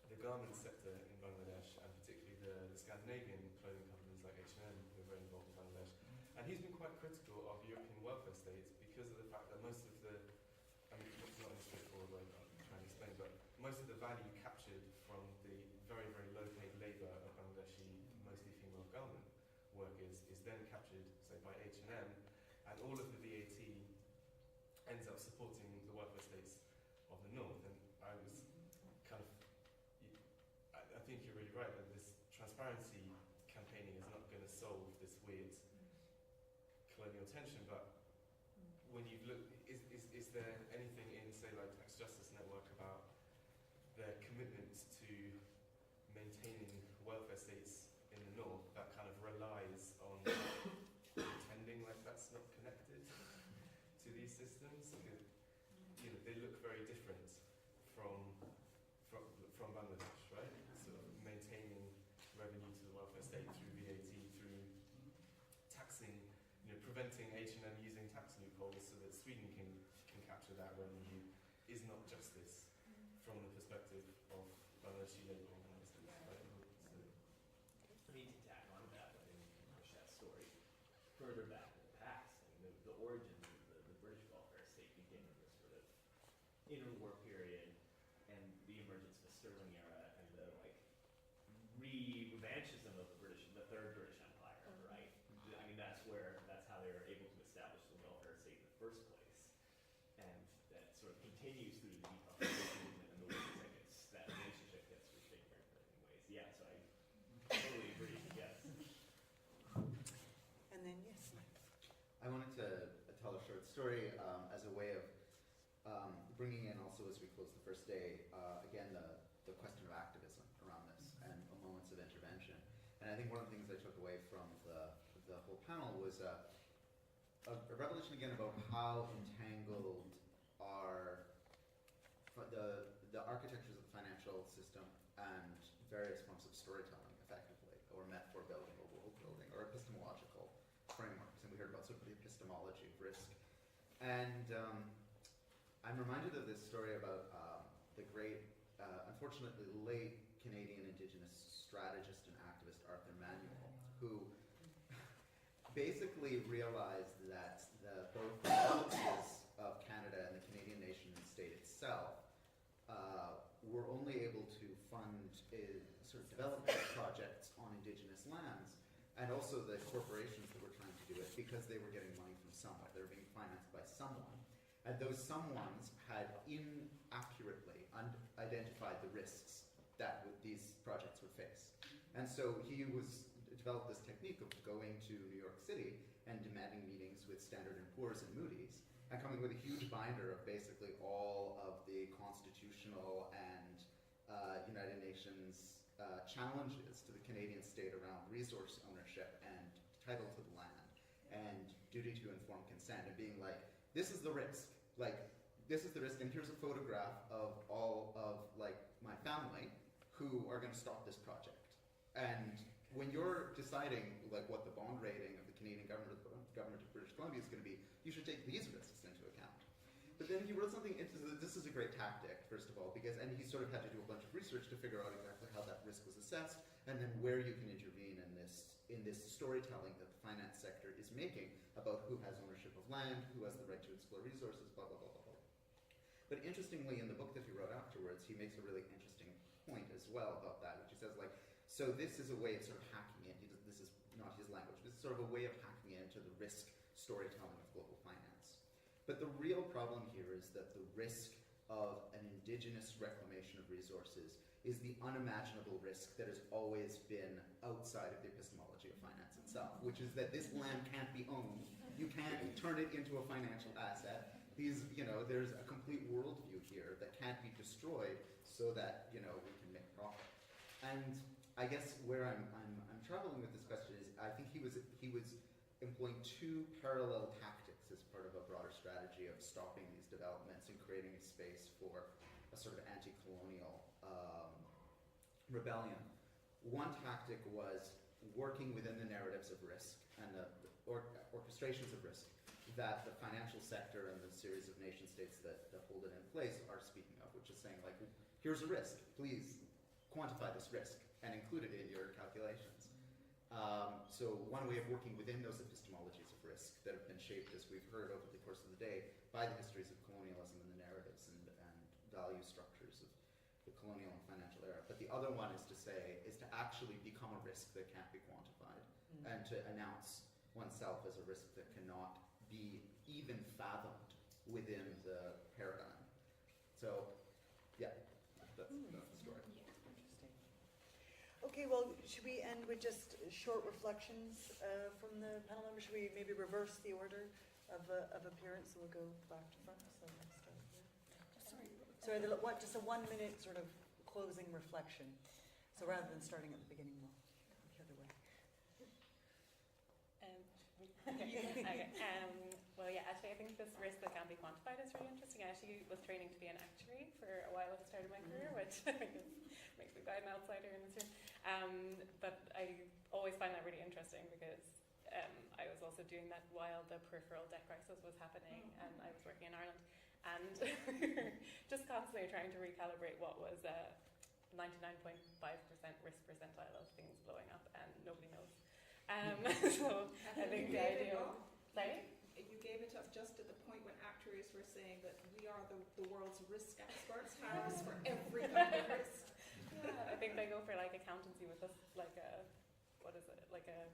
the garment sector in Bangladesh, and particularly the Scandinavian clothing companies like H&M, who are very involved in Bangladesh. And he's been quite critical of European welfare states because of the fact that most of the, it's not in a straightforward way that I'm trying to explain, but most of the value captured from the very, very low-paid labour of Bangladeshi, mostly female garment workers, is then captured, say, by H&M, and all of the VAT ends up supporting the welfare states of the north. And I was kind of, I think you're really right that this transparency campaigning is not going to solve this weird colonial tension, but when you look, is there anything in, say, like Tax Justice Network about their commitment to maintaining welfare states in the north that kind of relies on pretending like that's not connected to these systems? Because, they look very different from Bangladesh, right? Sort of maintaining revenue to the welfare state through VAT, through taxing, preventing H&M using tax loopholes so that Sweden can capture that revenue is not justice from the perspective of Bangladeshi labour organisers, right? So, I mean, to tack on that, I think push that story further back in the past. I mean, the origins of the British welfare state begin in this sort of interwar period and the emergence of the Sterling era and the revanchism of the Third British Empire, right? I mean, that's how they were able to establish the welfare state in the first place, and that sort of continues through the decolonization movement and the ways that relationship gets reshaped in different ways. Yeah, so I totally agree. Yes. And then yes. I wanted to tell a short story as a way of bringing in also, as we close the first day, again, the question of activism around this and moments of intervention. And I think one of the things I took away from the whole panel was a revelation again about how entangled are the architectures of the financial system and various forms of storytelling, effectively, or metaphor building, or world building, or epistemological frameworks. And we heard about sort of the epistemology of risk. And I'm reminded of this story about the great, unfortunately late Canadian Indigenous strategist and activist Arthur Manuel, who basically realized that both the provinces of Canada and the Canadian nation state itself were only able to fund sort of development projects on Indigenous lands, and also the corporations that were trying to do it, because they were getting money from somewhere. They were being financed by someone. And those someones had inaccurately identified the risks these projects would face. And so he developed this technique of going to New York City and demanding meetings with Standard & Poor's and Moody's, and coming with a huge binder of basically all of the constitutional and United Nations challenges to the Canadian state around resource ownership and title to the land and duty to informed consent, and being like, this is the risk. Like, this is the risk, and here's a photograph of all of like my family who are going to stop this project. And when you're deciding like what the bond rating of the Canadian government or the government of British Columbia is going to be, you should take these risks into account. But then he wrote something into this is a great tactic, first of all, because, and he sort of had to do a bunch of research to figure out exactly how that risk was assessed, and then where you can intervene in this storytelling that the finance sector is making about who has ownership of land, who has the right to explore resources, blah, blah, blah, blah, blah. But interestingly, in the book that he wrote afterwards, he makes a really interesting point as well about that, which he says, like, so this is a way of sort of hacking in. This is not his language. This is sort of a way of hacking into the risk storytelling of global finance. But the real problem here is that the risk of an indigenous reclamation of resources is the unimaginable risk that has always been outside of the epistemology of finance itself, which is that this land can't be owned. You can't turn it into a financial asset. There's a complete worldview here that can't be destroyed so that, we can make profit. And I guess where I'm traveling with this question is, I think he was employing two parallel tactics as part of a broader strategy of stopping these developments and creating a space for a sort of anti-colonial rebellion. One tactic was working within the narratives of risk and the orchestrations of risk that the financial sector and the series of nation states that hold it in place are speaking of, which is saying, like, here's a risk, please quantify this risk and include it in your calculations. So one way of working within those epistemologies of risk that have been shaped, as we've heard over the course of the day, by the histories of colonialism and the narratives and value structures of the colonial and financial era. But the other one is to actually become a risk that can't be quantified, and to announce oneself as a risk that cannot be even fathomed within the paradigm. So, yeah, that's the story. Okay, well, should we end with just short reflections from the panel members? Should we maybe reverse the order of appearance, so we'll go back to front? So let's start here. Sorry, just a 1 minute sort of closing reflection. So rather than starting at the beginning, we'll go the other way. Well, yeah, actually, I think this risk that can't be quantified is really interesting. I actually was training to be an actuary for a while at the start of my career, which I think makes me quite an outsider in this room. But I always find that really interesting because I was also doing that while the peripheral debt crisis was happening, and I was working in Ireland, and we were just constantly trying to recalibrate what was 99.5% risk percentile of things blowing up, and nobody knows. So I think the idea. Sorry? You gave it up just at the point when actuaries were saying that we are the world's risk experts, Harris, for every kind of risk. Yeah, I think they go for like accountancy with us, like a, what is it, like a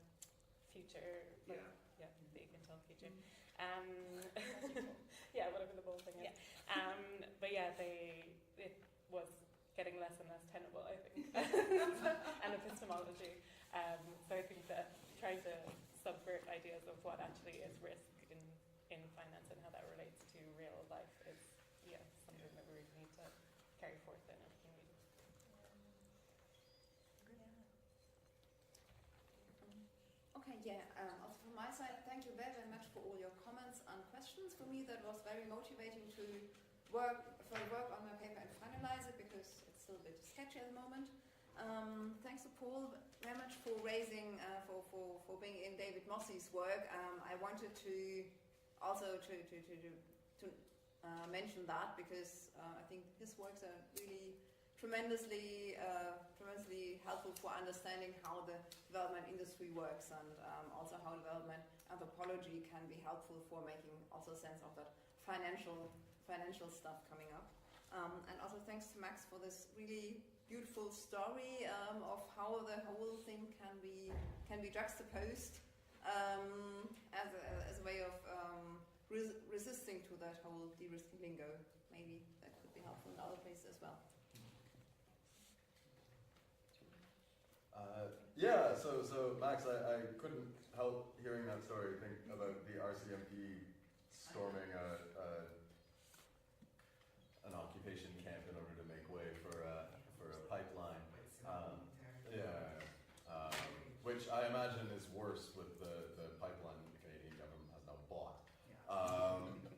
future, like, yeah, that you can tell future. Yeah, whatever the bold thing is. Yeah. But yeah, it was getting less and less tenable, I think, and epistemology. So I think that trying to subvert ideas of what actually is risk in finance and how that relates to real life is, something that we really need to carry forth in everything we do. Okay, also from my side, thank you very, very much for all your comments and questions. For me, that was very motivating to work on my paper and finalize it, because it's still a bit sketchy at the moment. Thanks to Paul very much for raising, for bringing in David Mossey's work. I wanted to also to mention that, because I think his works are really tremendously helpful for understanding how the development industry works, and also how development anthropology can be helpful for making also sense of that financial stuff coming up. And also thanks to Max for this really beautiful story of how the whole thing can be juxtaposed as a way of resisting to that whole de-risking lingo. Maybe that could be helpful in other places as well. So Max, I couldn't help hearing that story. Think about the RCMP storming an occupation camp in order to make way for a pipeline. Which I imagine is worse with the pipeline the Canadian government has now bought.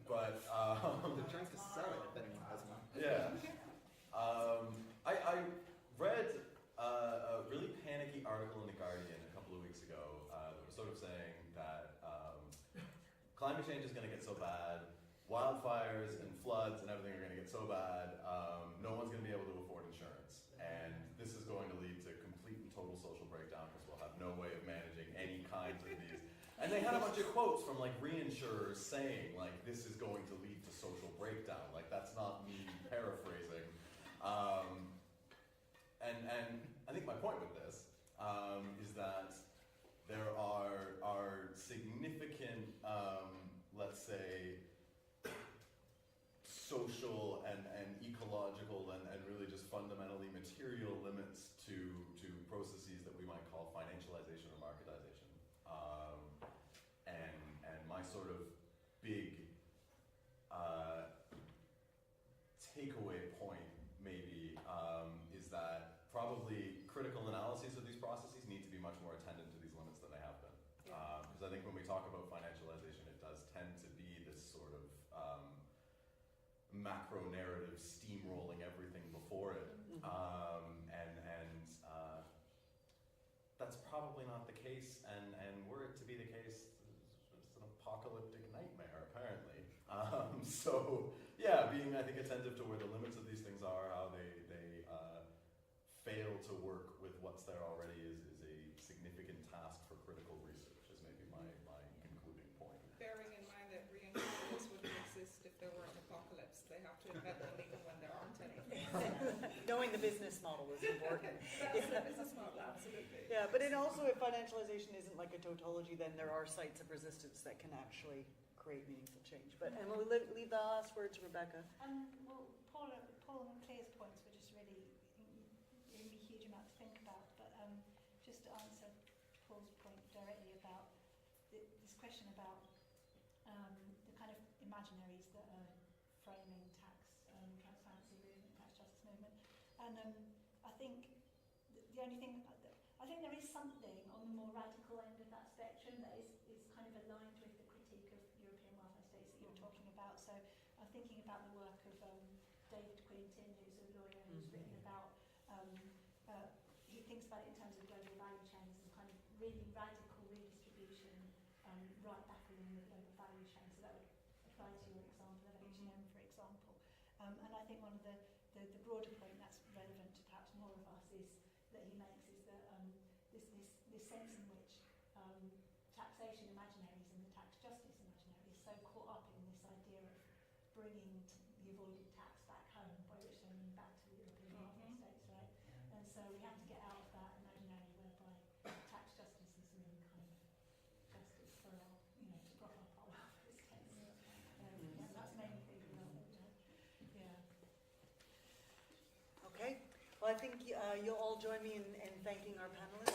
They're trying to sell it if anyone has one. Yeah. I read a really panicky article in The Guardian a couple of weeks ago that was sort of saying that climate change is going to get so bad, wildfires and floods and everything are going to get so bad, no one's going to be able to afford insurance. And this is going to lead to complete and total social breakdown because we'll have no way of managing any kinds of these. And they had a bunch of quotes from like reinsurers saying like this is going to lead to social breakdown. Like that's not me paraphrasing. And I think my point with this is that there are significant, let's say, social and ecological and really just fundamentally material limits to processes that we might call financialization or marketization. And my sort of big takeaway point maybe is that probably critical analyses of these processes need to be much more attendant to these limits than they have been. Because I think when we talk about financialization, it does tend to be this sort of macro narrative steamrolling everything before it. That's probably not the case, and were it to be the case, it's an apocalyptic nightmare, apparently. So, yeah, being, I think, attentive to where the limits of these things are, how they fail to work with what's there already is a significant task for critical research, is maybe my concluding point. Bearing in mind that reinsurers wouldn't exist if there weren't apocalypse. They have to invent them even when there aren't any. Knowing the business model is important. That's the business model, absolutely. Yeah, but it also, if financialization isn't like a tautology, then there are sites of resistance that can actually create meaningful change. But and we'll leave the last word to Rebecca. Well, Paul and Claire's points were just really giving me a huge amount to think about. But just to answer Paul's point directly about this question about the kind of imaginaries that are framing tax transparency movement, tax justice movement, and I think the only thing I think there is something on the more radical end of that spectrum that is kind of aligned with the critique of European welfare states that you were talking about. So I'm thinking about the work of David Quintin, who's a lawyer who's written about he thinks about it in terms of global value chains and kind of really radical redistribution right back along the global value chain. So that would apply to your example of H&M, for example. And I think one of the broader point that's relevant to perhaps more of us is that he makes is that this sense in which taxation imaginaries and the tax justice imaginary is so caught up in this idea of bringing the avoided tax back home, by which I mean back to the European welfare states, right? And so we have to get out of that imaginary whereby tax justice is really kind of justice for our, to prop up our welfare states. That's mainly thinking about it. Yeah. Okay. Well, I think you'll all join me in thanking our panelists.